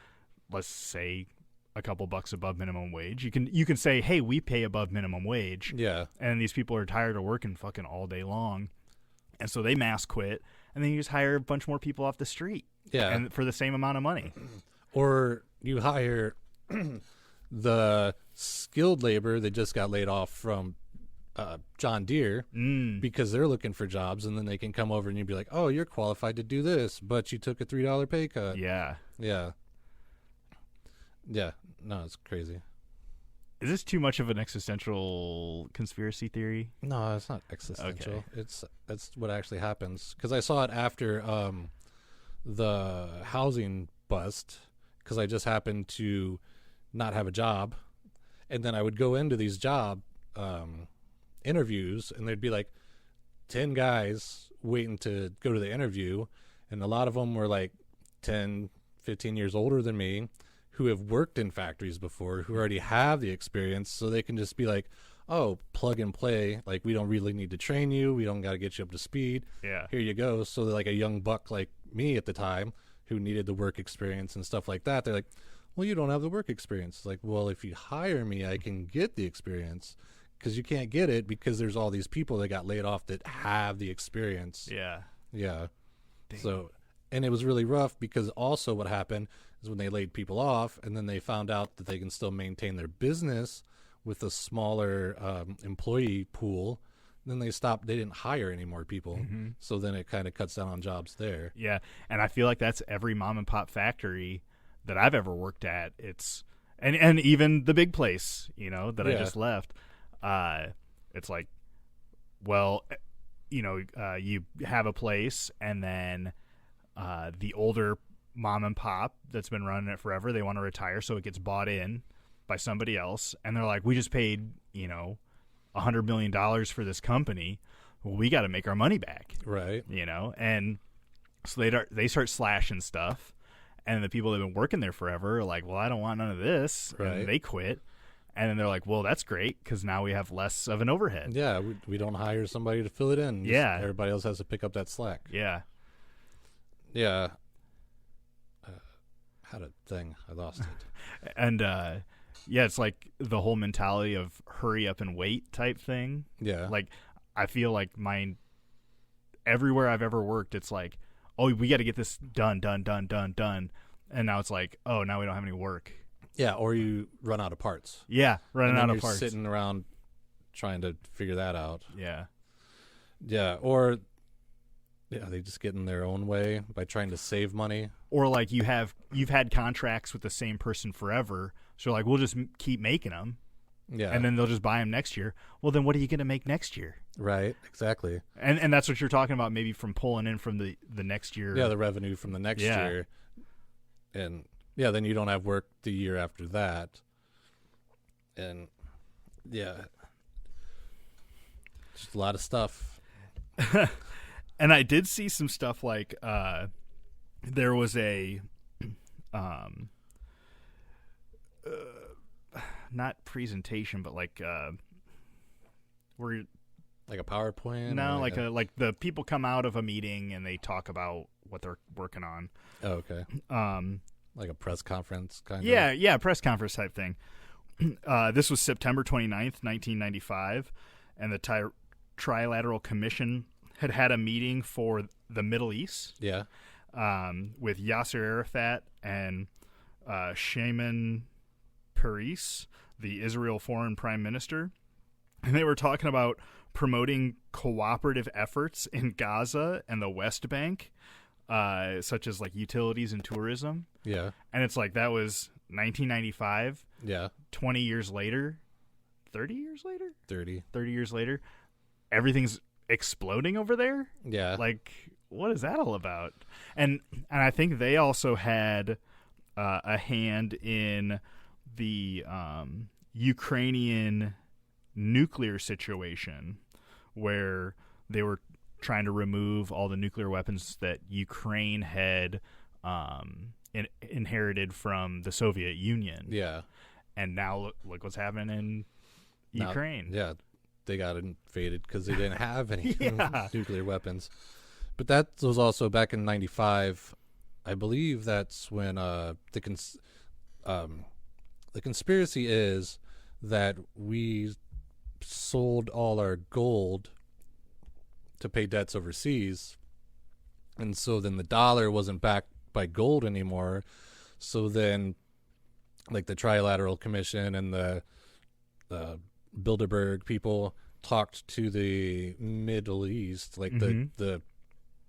[SPEAKER 1] let's say, a couple bucks above minimum wage. You can say, hey, we pay above minimum wage.
[SPEAKER 2] Yeah.
[SPEAKER 1] And these people are tired of working fucking all day long. And so they mass quit, and then you just hire a bunch more people off the street.
[SPEAKER 2] Yeah.
[SPEAKER 1] And for the same amount of money.
[SPEAKER 2] Or you hire the skilled labor that just got laid off from John Deere because they're looking for jobs, and then they can come over and you'd be like, oh, you're qualified to do this, but you took a $3 pay cut.
[SPEAKER 1] Yeah.
[SPEAKER 2] Yeah. Yeah. No, it's crazy.
[SPEAKER 1] Is this too much of an existential conspiracy theory?
[SPEAKER 2] No, it's not existential.
[SPEAKER 1] Okay.
[SPEAKER 2] That's what actually happens. Because I saw it after the housing bust, because I just happened to not have a job. And then I would go into these job interviews, and there'd be like 10 guys waiting to go to the interview. And a lot of them were like 10, 15 years older than me, who have worked in factories before, who already have the experience, so they can just be like, oh, plug and play. Like, we don't really need to train you. We don't got to get you up to speed.
[SPEAKER 1] Yeah.
[SPEAKER 2] Here you go. So like a young buck like me at the time, who needed the work experience and stuff like that, they're like, well, you don't have the work experience. It's like, well, if you hire me, I can get the experience, because you can't get it because there's all these people that got laid off that have the experience.
[SPEAKER 1] Yeah.
[SPEAKER 2] Yeah.
[SPEAKER 1] Dang.
[SPEAKER 2] So, and it was really rough, because also what happened is when they laid people off, and then they found out that they can still maintain their business with a smaller employee pool, then they didn't hire any more people. Mm-hmm. So then it kind of cuts down on jobs there.
[SPEAKER 1] Yeah. And I feel like that's every mom and pop factory that I've ever worked at. It's and even the big place, that I just left. It's like, well, you have a place, and then the older mom and pop that's been running it forever, they want to retire, so it gets bought in by somebody else, and they're like, we just paid $100 million for this company. Well, we got to make our money back,
[SPEAKER 2] right?
[SPEAKER 1] And so they start slashing stuff, and the people that have been working there forever are like, well, I don't want none of this,
[SPEAKER 2] right?
[SPEAKER 1] And they quit. And then they're like, well, that's great, because now we have less of an overhead.
[SPEAKER 2] Yeah, we don't hire somebody to fill it in.
[SPEAKER 1] Yeah.
[SPEAKER 2] Everybody else has to pick up that slack.
[SPEAKER 1] Yeah.
[SPEAKER 2] Yeah. had a thing. I lost it.
[SPEAKER 1] And yeah, it's like the whole mentality of hurry up and wait type thing.
[SPEAKER 2] Yeah.
[SPEAKER 1] Like, I feel like everywhere I've ever worked, it's like, oh, we got to get this done. And now it's like, oh, now we don't have any work.
[SPEAKER 2] Yeah, or you run out of parts.
[SPEAKER 1] Yeah, running out of
[SPEAKER 2] you're
[SPEAKER 1] parts.
[SPEAKER 2] sitting around trying to figure that out.
[SPEAKER 1] Yeah.
[SPEAKER 2] Yeah, or they just get in their own way by trying to save money.
[SPEAKER 1] Or like you've had contracts with the same person forever, so like we'll just keep making them.
[SPEAKER 2] Yeah.
[SPEAKER 1] And then they'll just buy them next year. Well, then what are you going to make next year?
[SPEAKER 2] Right, exactly.
[SPEAKER 1] And that's what you're talking about, maybe from pulling in from the next year.
[SPEAKER 2] Yeah, the revenue from the next year. And yeah, then you don't have work the year after that. And yeah, just a lot of stuff.
[SPEAKER 1] And I did see some stuff like there was a not presentation, but like where
[SPEAKER 2] like a PowerPoint.
[SPEAKER 1] No, like the people come out of a meeting and they talk about what they're working on.
[SPEAKER 2] Oh, okay. Like a press conference kind of.
[SPEAKER 1] Yeah, press conference type thing. This was September 29th, 1995, and the Trilateral Commission had a meeting for the Middle East.
[SPEAKER 2] Yeah.
[SPEAKER 1] With Yasser Arafat and Shimon Peres, the Israel foreign prime minister. And they were talking about promoting cooperative efforts in Gaza and the West Bank, such as like utilities and tourism.
[SPEAKER 2] Yeah.
[SPEAKER 1] And it's like that was 1995.
[SPEAKER 2] Yeah.
[SPEAKER 1] 20 years later, 30 years later?
[SPEAKER 2] 30
[SPEAKER 1] years later, everything's exploding over there.
[SPEAKER 2] Yeah.
[SPEAKER 1] Like, what is that all about? And I think they also had a hand in the Ukrainian nuclear situation, where they were trying to remove all the nuclear weapons that Ukraine had inherited from the Soviet Union.
[SPEAKER 2] Yeah.
[SPEAKER 1] And now look what's happening in Ukraine.
[SPEAKER 2] Yeah. They got invaded because they didn't have any nuclear weapons. But that was also back in 95. I believe that's when the conspiracy is that we sold all our gold to pay debts overseas, and so then the dollar wasn't backed by gold anymore. So then, like the Trilateral Commission and the Bilderberg people talked to the Middle East, like the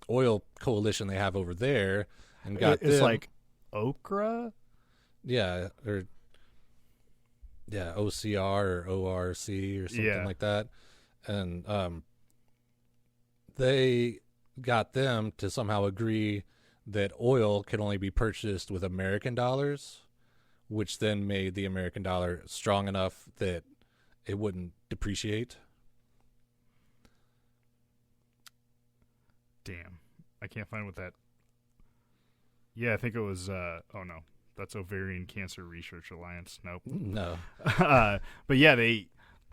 [SPEAKER 2] oil coalition they have over there, and got
[SPEAKER 1] it's
[SPEAKER 2] them,
[SPEAKER 1] like Okra.
[SPEAKER 2] OCR or ORC or something like that. And they got them to somehow agree that oil could only be purchased with American dollars, which then made the American dollar strong enough that it wouldn't depreciate.
[SPEAKER 1] Damn. I can't find what that... Yeah, I think it was... oh, no. That's Ovarian Cancer Research Alliance. Nope.
[SPEAKER 2] No.
[SPEAKER 1] But yeah, they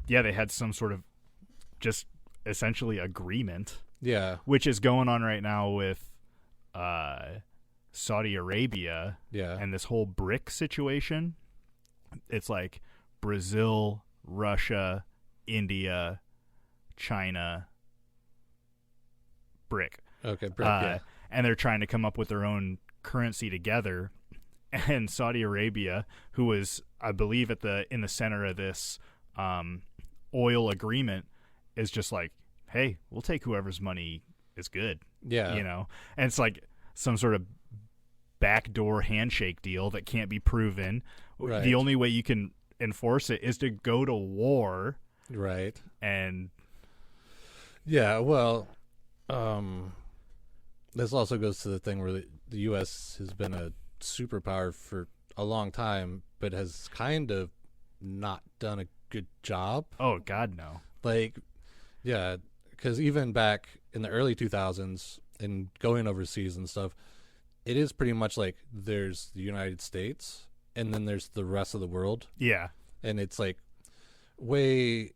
[SPEAKER 1] had some sort of just essentially agreement.
[SPEAKER 2] Yeah.
[SPEAKER 1] Which is going on right now with Saudi Arabia.
[SPEAKER 2] Yeah.
[SPEAKER 1] And this whole BRIC situation. It's like Brazil, Russia, India, China, BRIC.
[SPEAKER 2] Okay, BRIC, yeah.
[SPEAKER 1] And they're trying to come up with their own currency together. And Saudi Arabia, who was, I believe, in the center of this oil agreement, is just like, hey, we'll take whoever's money is good.
[SPEAKER 2] Yeah.
[SPEAKER 1] You know? And it's like some sort of backdoor handshake deal that can't be proven.
[SPEAKER 2] Right.
[SPEAKER 1] The only way you can enforce it is to go to war.
[SPEAKER 2] Right.
[SPEAKER 1] And
[SPEAKER 2] yeah, well, this also goes to the thing where the U.S. has been a superpower for a long time, but has kind of not done a good job.
[SPEAKER 1] Oh, God, no.
[SPEAKER 2] Like, yeah, because even back in the early 2000s and going overseas and stuff, it is pretty much like there's the United States and then there's the rest of the world.
[SPEAKER 1] Yeah.
[SPEAKER 2] And it's like the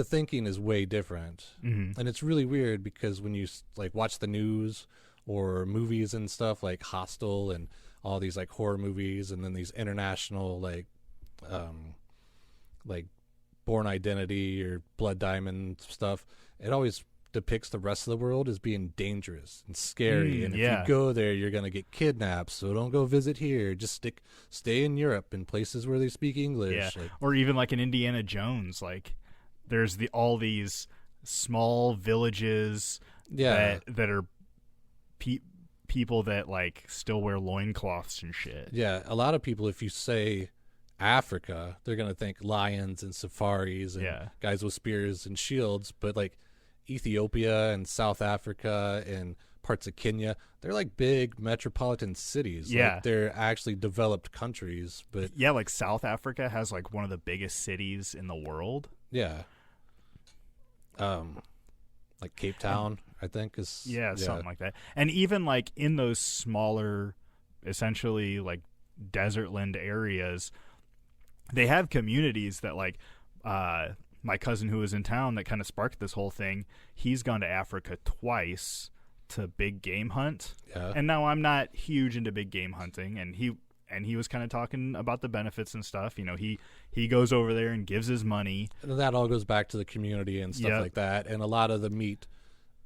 [SPEAKER 2] thinking is way different.
[SPEAKER 1] Mm-hmm.
[SPEAKER 2] And it's really weird because when you like watch the news or movies and stuff like Hostel and all these like horror movies and then these international like Born Identity or Blood Diamond stuff, it always depicts the rest of the world as being dangerous and scary, and if you go there you're going to get kidnapped, so don't go visit here, just stay in Europe in places where they speak English.
[SPEAKER 1] Or even like in Indiana Jones, like there's all these small villages that are people that like still wear loincloths and shit.
[SPEAKER 2] Yeah, a lot of people, if you say Africa, they're going to think lions and safaris and guys with spears and shields, but like Ethiopia and South Africa and parts of Kenya, they're like big metropolitan cities.
[SPEAKER 1] Yeah.
[SPEAKER 2] Like they're actually developed countries. But
[SPEAKER 1] yeah, like South Africa has like one of the biggest cities in the world.
[SPEAKER 2] Yeah. Like Cape Town, I think is
[SPEAKER 1] something like that. And even like in those smaller, essentially like desertland areas, they have communities that like my cousin who was in town that kind of sparked this whole thing, he's gone to Africa twice to big game hunt.
[SPEAKER 2] Yeah.
[SPEAKER 1] And now I'm not huge into big game hunting, and he was kind of talking about the benefits and stuff. You know, he goes over there and gives his money.
[SPEAKER 2] And that all goes back to the community and stuff like that. And a lot of the meat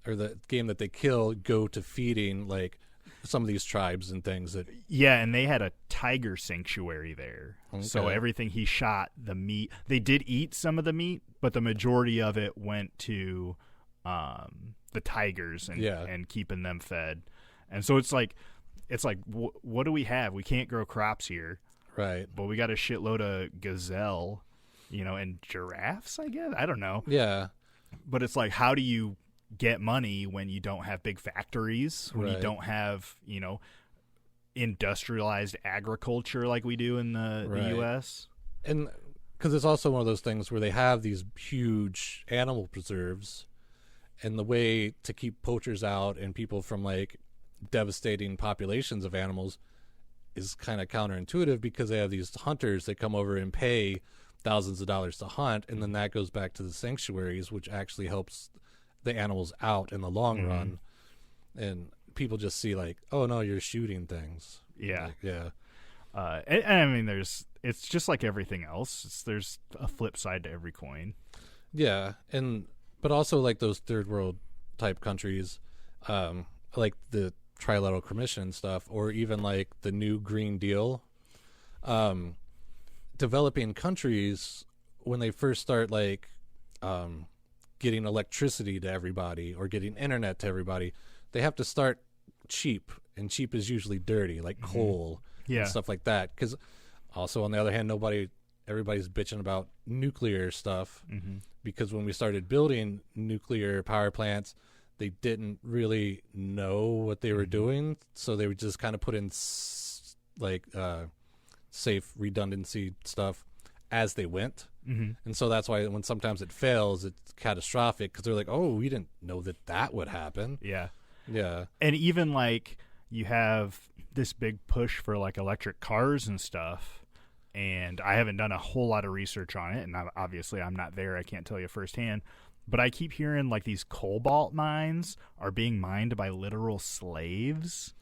[SPEAKER 2] or the game that they kill go to feeding like some of these tribes and things that.
[SPEAKER 1] Yeah, and they had a tiger sanctuary there. Okay. So everything he shot, the meat, they did eat some of the meat, but the majority of it went to the tigers and keeping them fed. And so it's like what do we have? We can't grow crops here.
[SPEAKER 2] Right.
[SPEAKER 1] But we got a shitload of gazelle, and giraffes, I guess. I don't know.
[SPEAKER 2] Yeah.
[SPEAKER 1] But it's like, how do you get money when you don't have big factories, when you don't have, industrialized agriculture like we do in the U.S.?
[SPEAKER 2] And because it's also one of those things where they have these huge animal preserves, and the way to keep poachers out and people from like devastating populations of animals is kind of counterintuitive, because they have these hunters that come over and pay thousands of dollars to hunt, and then that goes back to the sanctuaries, which actually helps the animals out in the long run. And people just see like, oh no, you're shooting things.
[SPEAKER 1] Yeah.
[SPEAKER 2] Like, yeah.
[SPEAKER 1] And I mean, it's just like everything else. There's a flip side to every coin.
[SPEAKER 2] Yeah. But also like those third world type countries, like the Trilateral Commission stuff, or even like the new Green Deal, developing countries, when they first start like getting electricity to everybody or getting internet to everybody, they have to start cheap, and cheap is usually dirty, like coal and stuff like that. Because also on the other hand, everybody's bitching about nuclear stuff, because when we started building nuclear power plants, they didn't really know what they were doing, so they would just kind of put in safe redundancy stuff as they went. And so that's why when sometimes it fails, it's catastrophic, because they're like, oh, we didn't know that would happen.
[SPEAKER 1] Yeah.
[SPEAKER 2] Yeah.
[SPEAKER 1] And even like you have this big push for like electric cars and stuff, and I haven't done a whole lot of research on it, and obviously I'm not there, I can't tell you firsthand, but I keep hearing like these cobalt mines are being mined by literal slaves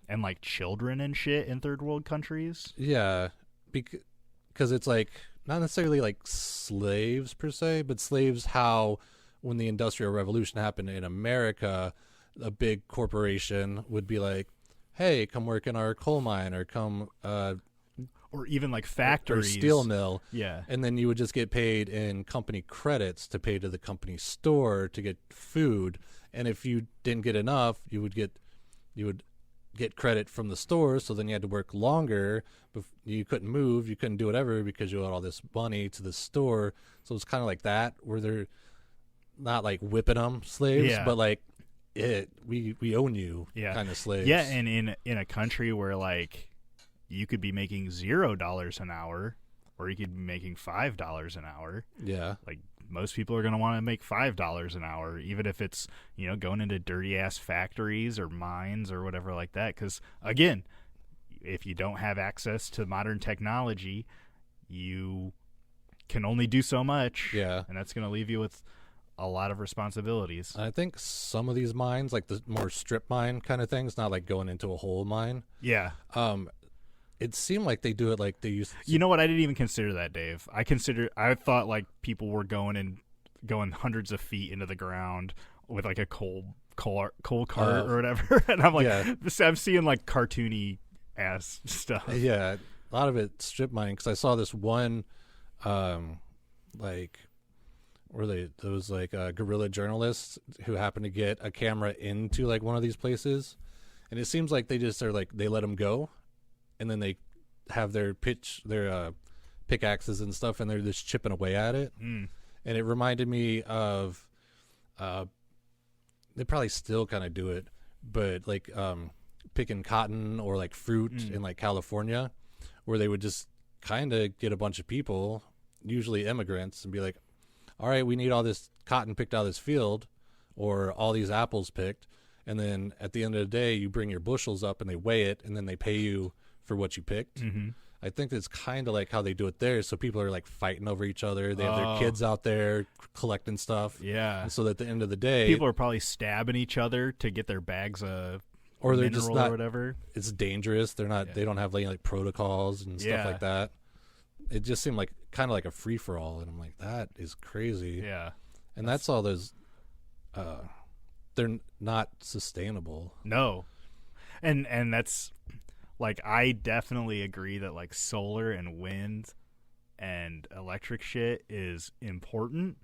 [SPEAKER 1] and like children and shit in third world countries.
[SPEAKER 2] Yeah, because it's like not necessarily like slaves per se, but slaves how when the Industrial Revolution happened in America, a big corporation would be like, hey, come work in our coal mine, or come
[SPEAKER 1] or even like factories,
[SPEAKER 2] or steel mill.
[SPEAKER 1] Yeah.
[SPEAKER 2] And then you would just get paid in company credits to pay to the company store to get food. And if you didn't get enough, you would get credit from the store. So then you had to work longer. You couldn't move. You couldn't do whatever because you owed all this money to the store. So it's kind of like that, where they're not like whipping them slaves, but like we own you kind of slaves.
[SPEAKER 1] Yeah. And in a country where like you could be making $0 an hour, or you could be making $5 an hour.
[SPEAKER 2] Yeah.
[SPEAKER 1] Like most people are going to want to make $5 an hour, even if it's, going into dirty ass factories or mines or whatever like that. Because again, if you don't have access to modern technology, you can only do so much.
[SPEAKER 2] Yeah.
[SPEAKER 1] And that's going to leave you with a lot of responsibilities.
[SPEAKER 2] I think some of these mines, like the more strip mine kind of things, not like going into a whole mine.
[SPEAKER 1] Yeah.
[SPEAKER 2] It seemed like they do it like they used to.
[SPEAKER 1] You know what? I didn't even consider that, Dave. I thought like people were going hundreds of feet into the ground with like a coal cart or whatever. And I'm like, I'm seeing like cartoony ass stuff.
[SPEAKER 2] Yeah. A lot of it strip mining, because I saw this one, like, where there was like guerrilla journalists who happened to get a camera into like one of these places, and it seems like they just are like they let them go, and then they have their pickaxes and stuff, and they're just chipping away at it. And it reminded me of, they probably still kind of do it, but like picking cotton or like fruit in like California, where they would just kind of get a bunch of people, usually immigrants, and be like, all right, we need all this cotton picked out of this field, or all these apples picked. And then at the end of the day, you bring your bushels up and they weigh it, and then they pay you for what you picked. I think that's kind of like how they do it there. So people are like fighting over each other. They have their kids out there collecting stuff.
[SPEAKER 1] Yeah.
[SPEAKER 2] And so at the end of the day,
[SPEAKER 1] people are probably stabbing each other to get their bags of
[SPEAKER 2] or they're just not,
[SPEAKER 1] or whatever.
[SPEAKER 2] It's dangerous. They're not. They don't have like protocols and stuff like that. It just seemed like kind of like a free for all, and I'm like, that is crazy.
[SPEAKER 1] Yeah.
[SPEAKER 2] And that's all those. They're not sustainable.
[SPEAKER 1] No. And that's like, I definitely agree that like solar and wind and electric shit is important,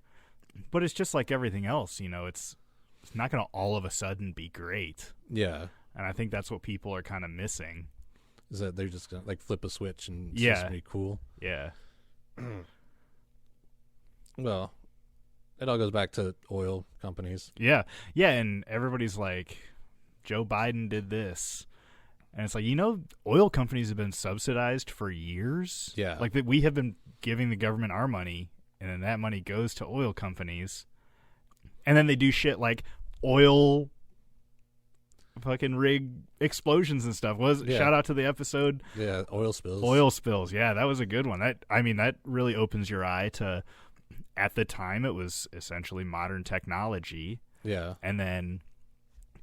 [SPEAKER 1] but it's just like everything else, you know, it's not going to all of a sudden be great.
[SPEAKER 2] Yeah.
[SPEAKER 1] And I think that's what people are kind of missing.
[SPEAKER 2] Is that they're just going to like flip a switch and it's just going to be cool.
[SPEAKER 1] Yeah.
[SPEAKER 2] Well, it all goes back to oil companies.
[SPEAKER 1] Yeah. Yeah. And everybody's like, Joe Biden did this. And it's like, you know, oil companies have been subsidized for years.
[SPEAKER 2] Yeah.
[SPEAKER 1] Like that we have been giving the government our money, and then that money goes to oil companies. And then they do shit like oil fucking rig explosions and stuff. Shout out to the episode.
[SPEAKER 2] Yeah, oil spills.
[SPEAKER 1] Oil spills. Yeah, that was a good one. That really opens your eye to, at the time it was essentially modern technology.
[SPEAKER 2] Yeah.
[SPEAKER 1] And then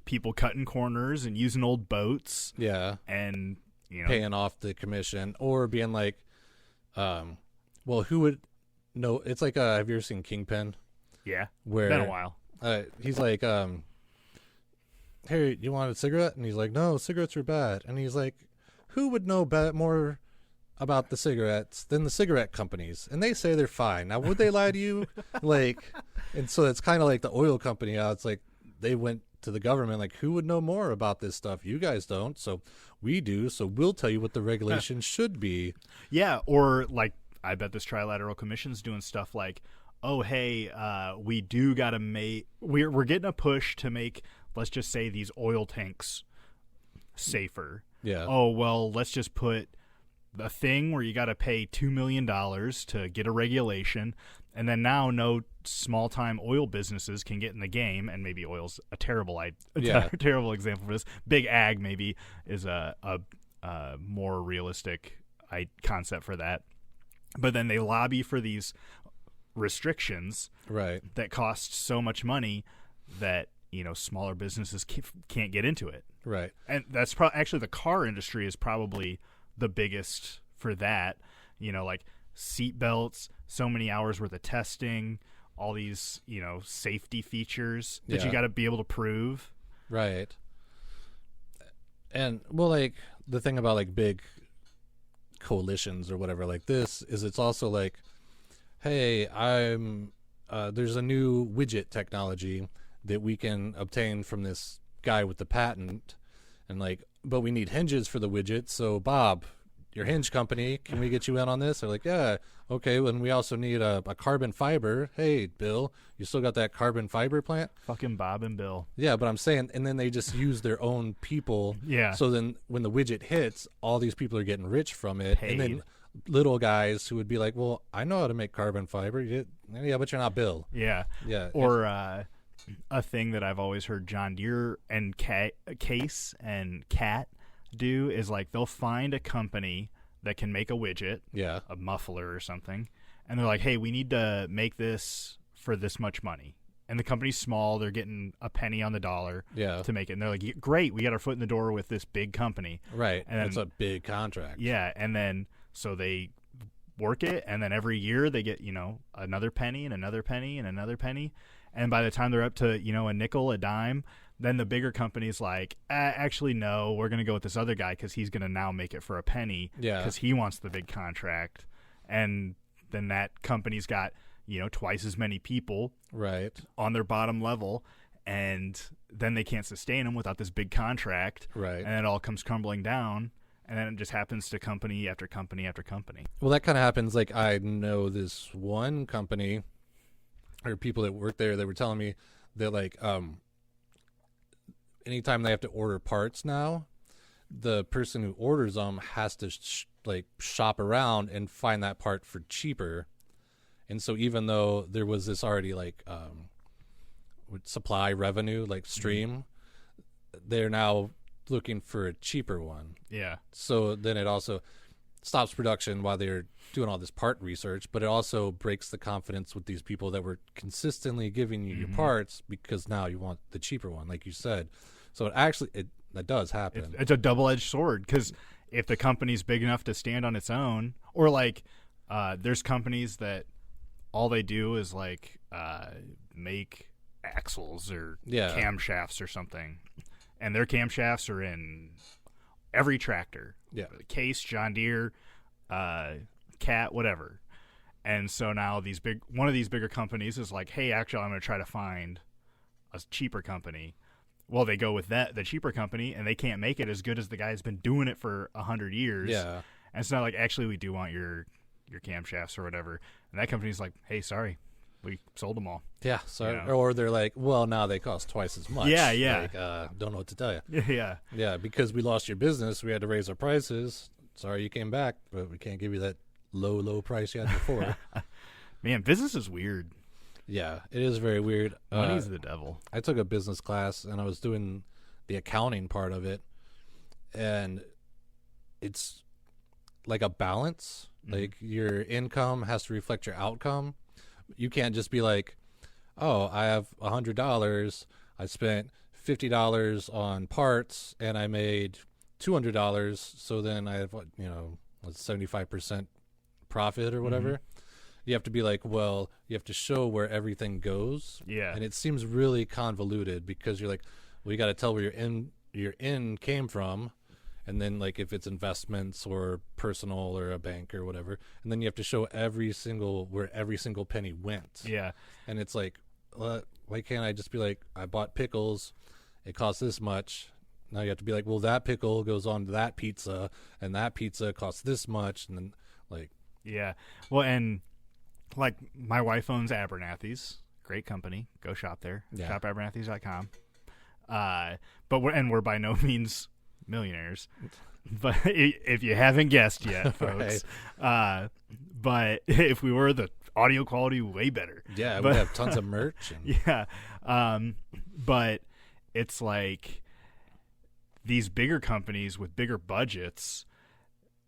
[SPEAKER 1] people cutting corners and using old boats.
[SPEAKER 2] Yeah.
[SPEAKER 1] And, you know,
[SPEAKER 2] paying off the commission, or being like, well, who would know? It's like, have you ever seen Kingpin?
[SPEAKER 1] Yeah.
[SPEAKER 2] Where
[SPEAKER 1] been a while.
[SPEAKER 2] He's like, hey, you want a cigarette? And he's like, no, cigarettes are bad. And he's like, who would know more about the cigarettes than the cigarette companies? And they say they're fine. Now, would they lie to you? Like, and so it's kind of like the oil company. It's like they went to the government, like, who would know more about this stuff? You guys don't, so we do. So we'll tell you what the regulations should be. Yeah,
[SPEAKER 1] or like, I bet this Trilateral Commission's doing stuff like, oh, hey, we do got to make, we're getting a push to make, let's just say, these oil tanks safer.
[SPEAKER 2] Yeah.
[SPEAKER 1] Oh, well, let's just put a thing where you got to pay $2 million to get a regulation, and then now no small-time oil businesses can get in the game, and maybe oil's a terrible terrible example for this. Big ag maybe is a more realistic concept for that. But then they lobby for these restrictions,
[SPEAKER 2] right,
[SPEAKER 1] that cost so much money that, you know, smaller businesses can't get into it.
[SPEAKER 2] Right.
[SPEAKER 1] And that's actually, the car industry is probably the biggest for that. You know, like seat belts, so many hours worth of testing, all these, you know, safety features that you got to be able to prove.
[SPEAKER 2] Right. And, well, like, the thing about, like, big coalitions or whatever like this is it's also like, hey, there's a new widget technology that we can obtain from this guy with the patent, and like, but we need hinges for the widget. So Bob, your hinge company, can we get you in on this? They're like, yeah, okay. And we also need a carbon fiber. Hey, Bill, you still got that carbon fiber plant?
[SPEAKER 1] Fucking Bob and Bill.
[SPEAKER 2] Yeah, but I'm saying, and then they just use their own people.
[SPEAKER 1] Yeah.
[SPEAKER 2] So then when the widget hits, all these people are getting rich from it.
[SPEAKER 1] Paid.
[SPEAKER 2] And then little guys who would be like, well, I know how to make carbon fiber. Yeah, but you're not Bill.
[SPEAKER 1] Yeah.
[SPEAKER 2] Yeah.
[SPEAKER 1] Or a thing that I've always heard John Deere and Case and Cat do is like, they'll find a company that can make a widget, a muffler or something, and they're like, hey, we need to make this for this much money. and the company's small. They're getting a penny on the dollar to make it. And they're like, great, we got our foot in the door with this big company.
[SPEAKER 2] Right.
[SPEAKER 1] And
[SPEAKER 2] it's a big contract.
[SPEAKER 1] Yeah. And then so they work it, and then every year they get, another penny and another penny and another penny. And by the time they're up to, a nickel, a dime, then the bigger company's like, actually, no, we're going to go with this other guy because he's going to now make it for a penny because he wants the big contract. And then that company's got, twice as many people on their bottom level, and then they can't sustain them without this big contract.
[SPEAKER 2] Right.
[SPEAKER 1] And it all comes crumbling down, and then it just happens to company after company after company.
[SPEAKER 2] Well, that kind of happens. Like, I know this one company or people that work there that were telling me that, like, anytime they have to order parts now, the person who orders them has to shop around and find that part for cheaper. And so even though there was this already supply revenue stream, they're now looking for a cheaper one.
[SPEAKER 1] Yeah.
[SPEAKER 2] So then it also stops production while they're doing all this part research, but it also breaks the confidence with these people that were consistently giving you your parts, because now you want the cheaper one, like you said. So that does happen.
[SPEAKER 1] It's a double-edged sword, because if the company's big enough to stand on its own, or there's companies that all they do is make axles or camshafts or something, and their camshafts are in every tractor.
[SPEAKER 2] Yeah.
[SPEAKER 1] Case, John Deere, Cat, whatever. And so now one of these bigger companies is like, hey, actually, I'm going to try to find a cheaper company. Well, they go with the cheaper company, and they can't make it as good as the guy who's been doing it for 100 years.
[SPEAKER 2] Yeah.
[SPEAKER 1] And it's not like, actually, we do want your camshafts or whatever. And that company's like, hey, sorry, we sold them all.
[SPEAKER 2] Yeah, sorry. Or they're like, well, now they cost twice as much.
[SPEAKER 1] Yeah, yeah.
[SPEAKER 2] Don't know what to tell you.
[SPEAKER 1] Yeah.
[SPEAKER 2] Yeah, because we lost your business, we had to raise our prices. Sorry you came back, but we can't give you that low price you had before.
[SPEAKER 1] Man, business is weird.
[SPEAKER 2] Yeah, it is very weird.
[SPEAKER 1] Money's the devil.
[SPEAKER 2] I took a business class, and I was doing the accounting part of it, and it's like a balance. Like, your income has to reflect your outcome. You can't just be like, oh, I have $100. I spent $50 on parts, and I made $200. So then I have 75% profit or whatever. You have to be like, well, you have to show where everything goes.
[SPEAKER 1] Yeah.
[SPEAKER 2] And it seems really convoluted, because you're like, well, you got to tell where your in came from. And then, if it's investments or personal or a bank or whatever, and then you have to show where every single penny went.
[SPEAKER 1] Yeah.
[SPEAKER 2] And it's like, why can't I just be like, I bought pickles, it costs this much. Now you have to be like, well, that pickle goes on to that pizza, and that pizza costs this much, and then
[SPEAKER 1] yeah. Well, and my wife owns Abernathy's, great company. Go shop there.
[SPEAKER 2] Yeah.
[SPEAKER 1] ShopAbernathy's.com. But we're by no means millionaires, but if you haven't guessed yet, folks. But if we were, the audio quality way better.
[SPEAKER 2] Yeah, we have tons of merch.
[SPEAKER 1] Yeah, but it's like these bigger companies with bigger budgets.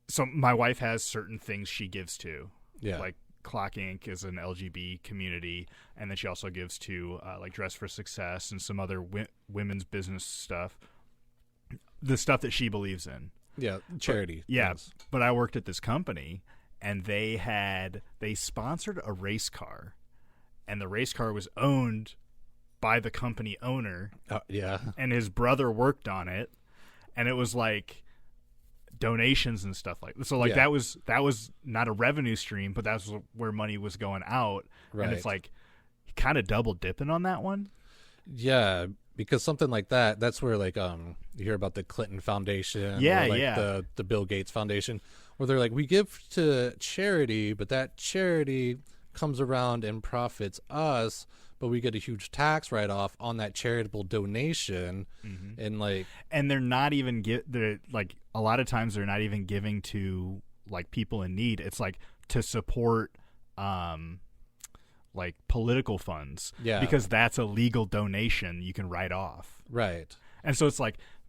[SPEAKER 1] So my wife has certain things she gives to, like Clock Inc. is an LGB community, and then she also gives to Dress for Success and some other women's business stuff. The stuff that she believes in.
[SPEAKER 2] Yeah, charity.
[SPEAKER 1] But I worked at this company, and they sponsored a race car, and the race car was owned by the company owner.
[SPEAKER 2] Yeah.
[SPEAKER 1] And his brother worked on it, and it was donations and stuff like that. So that was not a revenue stream, but that's where money was going out. Right. And it's kind of double dipping on that one.
[SPEAKER 2] Yeah. Because something like that's where you hear about the Clinton Foundation, or the Bill Gates Foundation, where they're like, we give to charity, but that charity comes around and profits us, but we get a huge tax write-off on that charitable donation. And
[SPEAKER 1] they're not even a lot of times they're not even giving to people in need. It's to support political funds, because that's a legal donation you can write off.
[SPEAKER 2] Right.
[SPEAKER 1] And so it's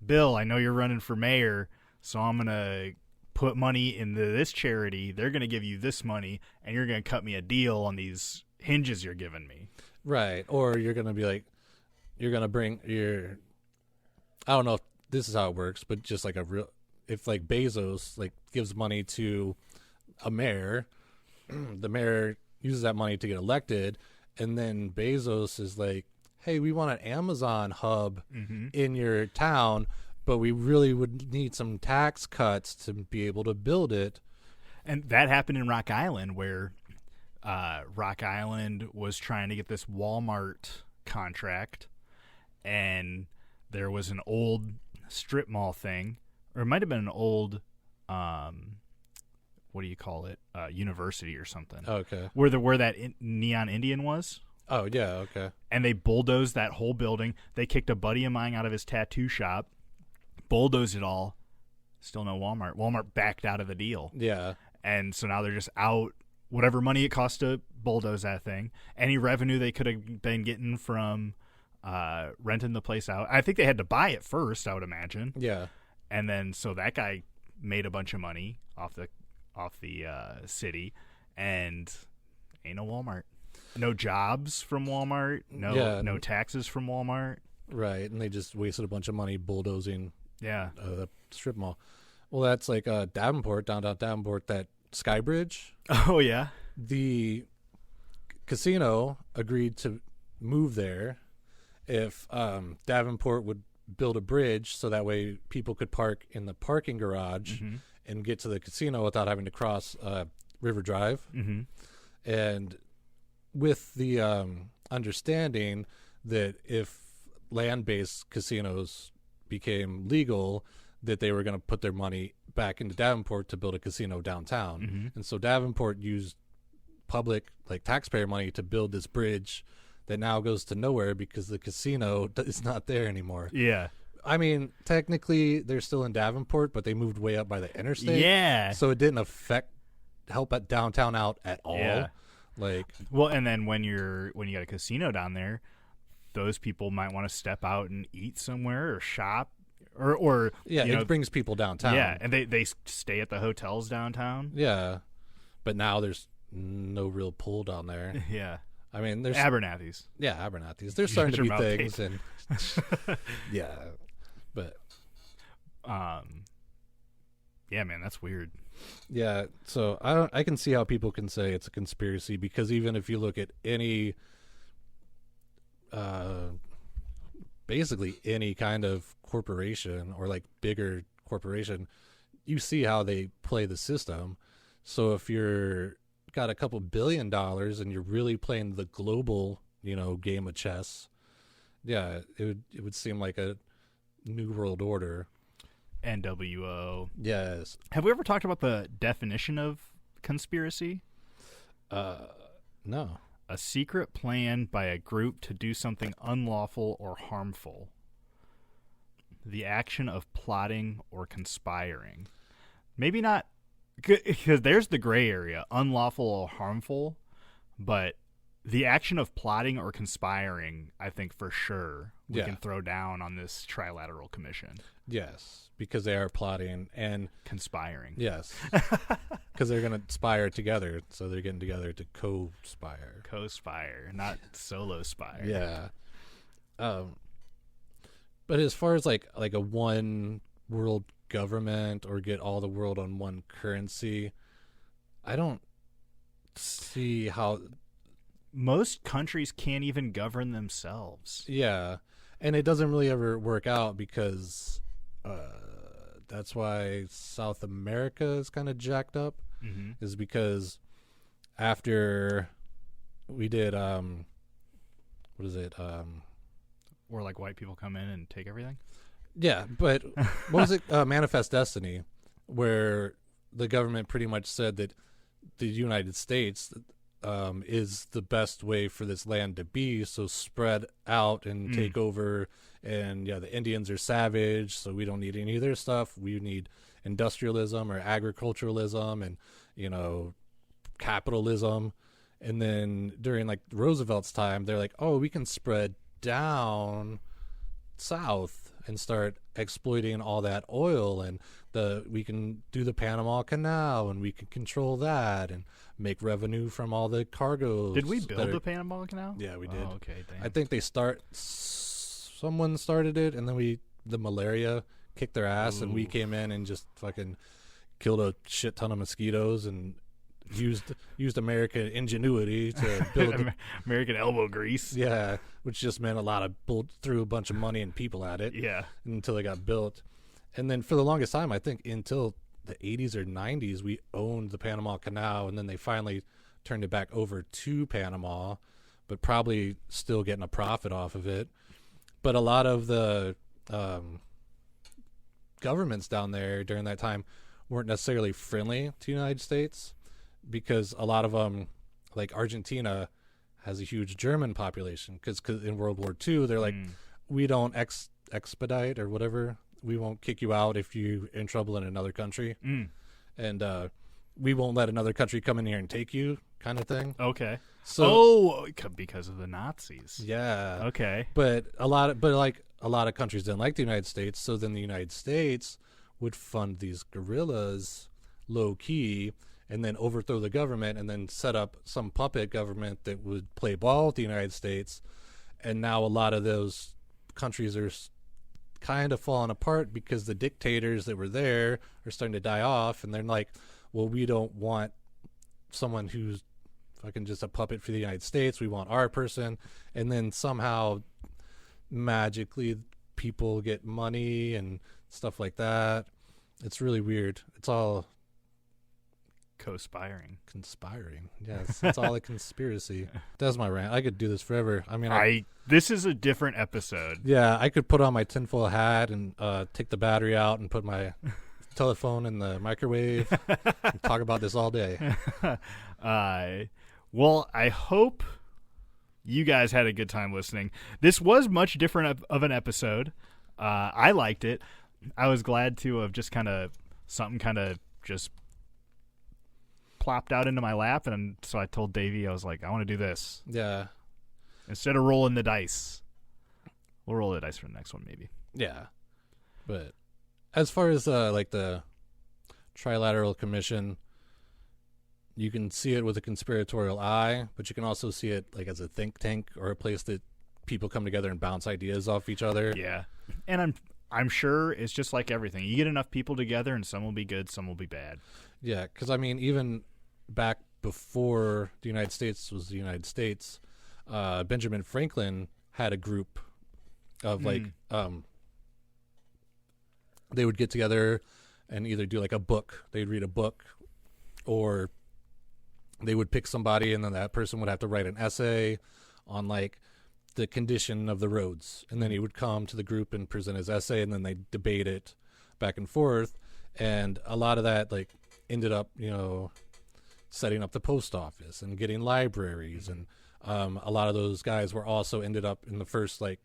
[SPEAKER 1] Bill, I know you're running for mayor, so I'm going to put money into this charity. They're going to give you this money, and you're going to cut me a deal on these hinges you're giving me.
[SPEAKER 2] Right. Or you're going to be like, you're going to bring I don't know if this is how it works, but just like if like Bezos like gives money to a mayor, the mayor uses that money to get elected, and then Bezos is like, hey, we want an Amazon hub in your town, but we really would need some tax cuts to be able to build it.
[SPEAKER 1] And that happened in Rock Island, where Rock Island was trying to get this Walmart contract, and there was an old strip mall thing, or it might have been an old, what do you call it, university or something.
[SPEAKER 2] Okay.
[SPEAKER 1] Where that Neon Indian was.
[SPEAKER 2] Oh, yeah, okay.
[SPEAKER 1] And they bulldozed that whole building. They kicked a buddy of mine out of his tattoo shop, bulldozed it all. Still no Walmart. Walmart backed out of the deal.
[SPEAKER 2] Yeah.
[SPEAKER 1] And so now they're just out whatever money it costs to bulldoze that thing. Any revenue they could have been getting from renting the place out. I think they had to buy it first, I would imagine.
[SPEAKER 2] Yeah.
[SPEAKER 1] And then so that guy made a bunch of money off the city, and ain't no Walmart. No jobs from Walmart. No taxes from Walmart.
[SPEAKER 2] Right, and they just wasted a bunch of money bulldozing the strip mall. Well, that's like Davenport, downtown Davenport, that Sky Bridge.
[SPEAKER 1] Oh, yeah.
[SPEAKER 2] The casino agreed to move there if Davenport would build a bridge so that way people could park in the parking garage and get to the casino without having to cross River Drive. And with the understanding that if land-based casinos became legal, that they were going to put their money back into Davenport to build a casino downtown. And so Davenport used public, like taxpayer money, to build this bridge that now goes to nowhere because the casino is not there anymore.
[SPEAKER 1] Yeah.
[SPEAKER 2] I mean, technically they're still in Davenport, but they moved way up by the interstate.
[SPEAKER 1] Yeah.
[SPEAKER 2] So it didn't help at downtown out at all.
[SPEAKER 1] Yeah.
[SPEAKER 2] Like,
[SPEAKER 1] well, and then when you got a casino down there, those people might want to step out and eat somewhere or shop or
[SPEAKER 2] it brings people downtown.
[SPEAKER 1] Yeah, and they stay at the hotels downtown.
[SPEAKER 2] Yeah. But now there's no real pull down there.
[SPEAKER 1] Yeah.
[SPEAKER 2] I mean, there's
[SPEAKER 1] Abernathy's.
[SPEAKER 2] Yeah, Abernathy's. There's starting to be things and yeah. But
[SPEAKER 1] yeah, man, that's weird.
[SPEAKER 2] Yeah, so I can see how people can say it's a conspiracy, because even if you look at any basically any kind of corporation or like bigger corporation, you see how they play the system. So if you're got a couple $1 billion and you're really playing the global, game of chess, yeah, it would seem like a new world order.
[SPEAKER 1] NWO.
[SPEAKER 2] Yes.
[SPEAKER 1] Have we ever talked about the definition of conspiracy?
[SPEAKER 2] No.
[SPEAKER 1] A secret plan by a group to do something unlawful or harmful. The action of plotting or conspiring. Maybe not, because there's the gray area, unlawful or harmful, but the action of plotting or conspiring, I think for sure we can throw down on this Trilateral Commission.
[SPEAKER 2] Yes, because they are plotting and
[SPEAKER 1] conspiring.
[SPEAKER 2] Yes, because they're going to spire together, so they're getting together to co-spire.
[SPEAKER 1] Co-spire, not solo spire.
[SPEAKER 2] Yeah. But as far as like a one world government or get all the world on one currency, I don't see how.
[SPEAKER 1] Most countries can't even govern themselves.
[SPEAKER 2] Yeah, and it doesn't really ever work out because that's why South America is kind of jacked up, is because after we did, what is it?
[SPEAKER 1] Where like white people come in and take everything?
[SPEAKER 2] Yeah, but what was it? Manifest Destiny, where the government pretty much said that the United States is the best way for this land to be, so spread out and take over. And yeah, the Indians are savage, so we don't need any of their stuff. We need industrialism or agriculturalism and capitalism. And then during like Roosevelt's time, they're like, oh, we can spread down south and start exploiting all that oil, and we can do the Panama Canal, and we can control that and make revenue from all the cargoes.
[SPEAKER 1] Did we build the Panama Canal?
[SPEAKER 2] Yeah, we did.
[SPEAKER 1] Oh, okay, damn.
[SPEAKER 2] I think someone started it, and then the malaria kicked their ass.
[SPEAKER 1] Ooh.
[SPEAKER 2] And we came in and just fucking killed a shit ton of mosquitoes and used American ingenuity to build
[SPEAKER 1] American elbow grease.
[SPEAKER 2] Yeah, which just meant threw a bunch of money and people at it.
[SPEAKER 1] Yeah.
[SPEAKER 2] Until it got built. And then for the longest time, I think until the 80s or 90s, we owned the Panama Canal, and then they finally turned it back over to Panama, but probably still getting a profit off of it. But a lot of the governments down there during that time weren't necessarily friendly to the United States, because a lot of them, like Argentina, has a huge German population. Because in World War II, they're like, we don't expedite or whatever. We won't kick you out if you're in trouble in another country. And we won't let another country come in here and take you, kind of thing.
[SPEAKER 1] Okay.
[SPEAKER 2] So,
[SPEAKER 1] because of the Nazis.
[SPEAKER 2] Yeah.
[SPEAKER 1] Okay.
[SPEAKER 2] But a lot of countries didn't like the United States, so then the United States would fund these guerrillas low key, and then overthrow the government, and then set up some puppet government that would play ball with the United States. And now a lot of those countries are kind of falling apart because the dictators that were there are starting to die off, and they're like, well, we don't want someone who's fucking just a puppet for the United States. We want our person. And then somehow magically people get money and stuff like that. It's really weird. It's all
[SPEAKER 1] conspiring.
[SPEAKER 2] Yes, it's all a conspiracy. That's my rant. I could do this forever. I mean,
[SPEAKER 1] this is a different episode.
[SPEAKER 2] Yeah, I could put on my tinfoil hat and take the battery out and put my telephone in the microwave and talk about this all day.
[SPEAKER 1] Well, I hope you guys had a good time listening. This was much different of an episode. I liked it. I was glad to have just something just plopped out into my lap, and so I told Davey, I was like, I want to do this.
[SPEAKER 2] Yeah.
[SPEAKER 1] Instead of rolling the dice. We'll roll the dice for the next one, maybe.
[SPEAKER 2] Yeah. But as far as like the Trilateral Commission, you can see it with a conspiratorial eye, but you can also see it like as a think tank or a place that people come together and bounce ideas off each other.
[SPEAKER 1] Yeah. And I'm sure it's just like everything. You get enough people together, and some will be good, some will be bad.
[SPEAKER 2] Yeah, because I mean, even back before the United States was the United States, Benjamin Franklin had a group of they would get together and either do like a book. They'd read a book, or they would pick somebody, and then that person would have to write an essay on like the condition of the roads, and then he would come to the group and present his essay, and then they debate it back and forth. And a lot of that like ended up, setting up the post office and getting libraries, and a lot of those guys were also ended up in the first like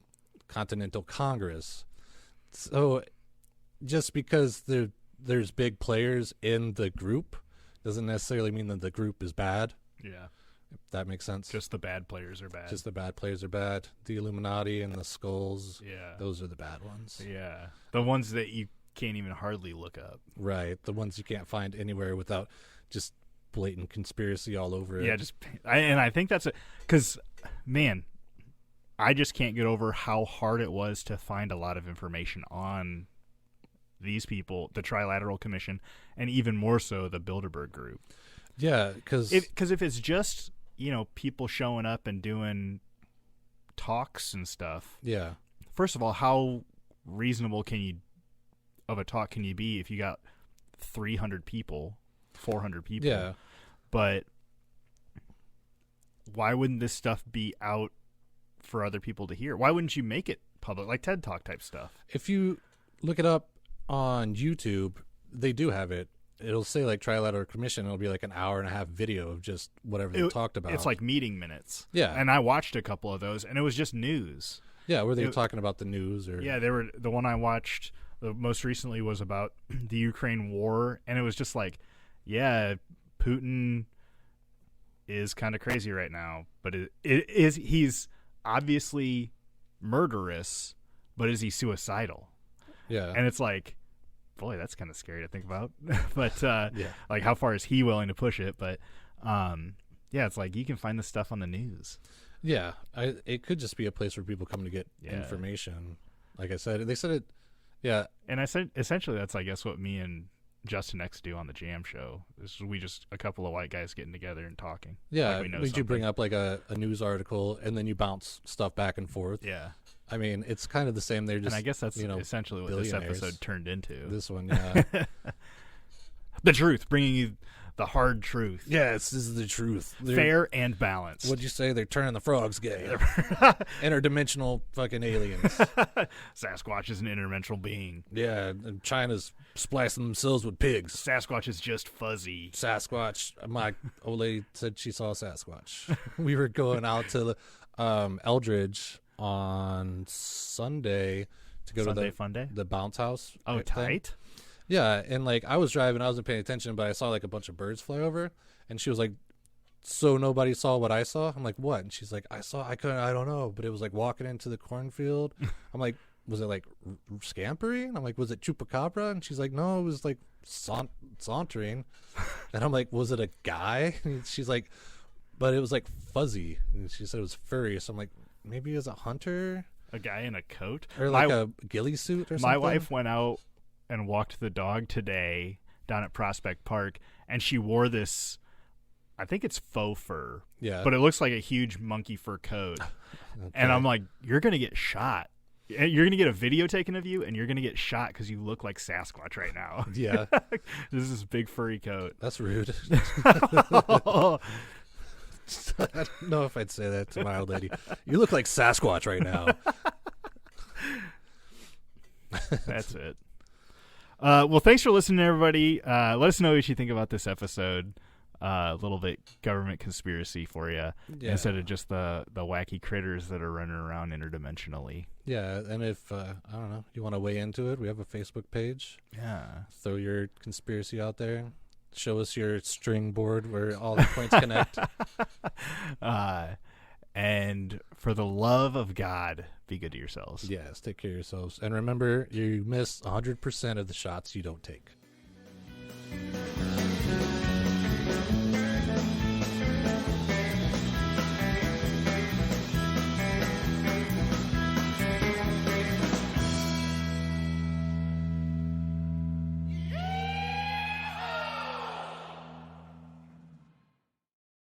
[SPEAKER 2] Continental Congress. So just because there's big players in the group doesn't necessarily mean that the group is bad.
[SPEAKER 1] Yeah.
[SPEAKER 2] If that makes sense.
[SPEAKER 1] Just the bad players are bad.
[SPEAKER 2] Just the bad players are bad. The Illuminati and the skulls.
[SPEAKER 1] Yeah.
[SPEAKER 2] Those are the bad oones.
[SPEAKER 1] Yeah. The ones that you can't even hardly look up.
[SPEAKER 2] Right. The ones you can't find anywhere without just blatant conspiracy all over it.
[SPEAKER 1] Yeah. I think that's because, man, I just can't get over how hard it was to find a lot of information on these people, the Trilateral Commission, and even more so the Bilderberg Group.
[SPEAKER 2] Yeah, because
[SPEAKER 1] if it's just people showing up and doing talks and stuff.
[SPEAKER 2] Yeah.
[SPEAKER 1] First of all, how reasonable of a talk can you be if you got 300 people, 400 people?
[SPEAKER 2] Yeah.
[SPEAKER 1] But why wouldn't this stuff be out for other people to hear? Why wouldn't you make it public, like TED Talk type stuff?
[SPEAKER 2] If you look it up on YouTube, they do have it. It'll say like Trilateral Commission. It'll be like an hour and a half video of just whatever they talked about.
[SPEAKER 1] It's like meeting minutes.
[SPEAKER 2] Yeah.
[SPEAKER 1] And I watched a couple of those, and it was just news.
[SPEAKER 2] Yeah, were they talking about the news? Or
[SPEAKER 1] yeah, they were. The one I watched the most recently was about the Ukraine war, and it was just like, yeah, Putin is kind of crazy right now, but he's obviously murderous, but is he suicidal?
[SPEAKER 2] Yeah.
[SPEAKER 1] And it's like, boy, that's kind of scary to think about. But
[SPEAKER 2] Yeah.
[SPEAKER 1] like, how far is he willing to push it? But yeah, it's like you can find this stuff on the news.
[SPEAKER 2] Yeah. It could just be a place where people come to get information. Like I said, they said it. Yeah.
[SPEAKER 1] And I said essentially that's, I guess, what me and Justin X do on the Jam Show. We just a couple of white guys getting together and talking.
[SPEAKER 2] Yeah,
[SPEAKER 1] like
[SPEAKER 2] we do bring up like a news article, and then you bounce stuff back and forth.
[SPEAKER 1] Yeah,
[SPEAKER 2] I mean, it's kind of the same. They're just,
[SPEAKER 1] and I guess that's essentially what this episode turned into.
[SPEAKER 2] This one, yeah.
[SPEAKER 1] The truth, bringing you the hard truth.
[SPEAKER 2] Yes, this is the truth.
[SPEAKER 1] Fair and balanced.
[SPEAKER 2] What'd you say? They're turning the frogs gay. Interdimensional fucking aliens.
[SPEAKER 1] Sasquatch is an interdimensional being.
[SPEAKER 2] Yeah, and China's splicing themselves with pigs.
[SPEAKER 1] Sasquatch is just fuzzy.
[SPEAKER 2] Sasquatch. My old lady said she saw a Sasquatch. We were going out to Eldridge on Sunday to go
[SPEAKER 1] Sunday
[SPEAKER 2] to
[SPEAKER 1] fun day?
[SPEAKER 2] the bounce house.
[SPEAKER 1] Oh,
[SPEAKER 2] thing.
[SPEAKER 1] tight.
[SPEAKER 2] Yeah, and like I was driving, I wasn't paying attention, but I saw like a bunch of birds fly over, and she was like, "So nobody saw what I saw?" I'm like, "What?" And she's like, "I don't know, but it was like walking into the cornfield." I'm like, "Was it like scampering?" I'm like, "Was it chupacabra?" And she's like, "No, it was like sauntering." And I'm like, "Was it a guy?" And she's like, "But it was like fuzzy." And she said it was furry. So I'm like, maybe it was a hunter,
[SPEAKER 1] a guy in a coat,
[SPEAKER 2] or like a ghillie suit or something.
[SPEAKER 1] My wife went out and walked the dog today down at Prospect Park, and she wore this, I think it's faux fur, but it looks like a huge monkey fur coat. Okay. And I'm like, you're gonna get shot. You're gonna get a video taken of you, and you're gonna get shot because you look like Sasquatch right now.
[SPEAKER 2] Yeah.
[SPEAKER 1] This is this big furry coat.
[SPEAKER 2] That's rude. I don't know if I'd say that to my old lady. You look like Sasquatch right now.
[SPEAKER 1] That's it. Well, thanks for listening, everybody. Let us know what you think about this episode. A little bit government conspiracy for you, instead of just the wacky critters that are running around interdimensionally.
[SPEAKER 2] Yeah, and if I don't know, you want to weigh into it, we have a Facebook page.
[SPEAKER 1] Yeah,
[SPEAKER 2] throw your conspiracy out there. Show us your string board where all the points connect.
[SPEAKER 1] And for the love of God, be good to yourselves.
[SPEAKER 2] Yes, take care of yourselves. And remember, you miss 100% of the shots you don't take.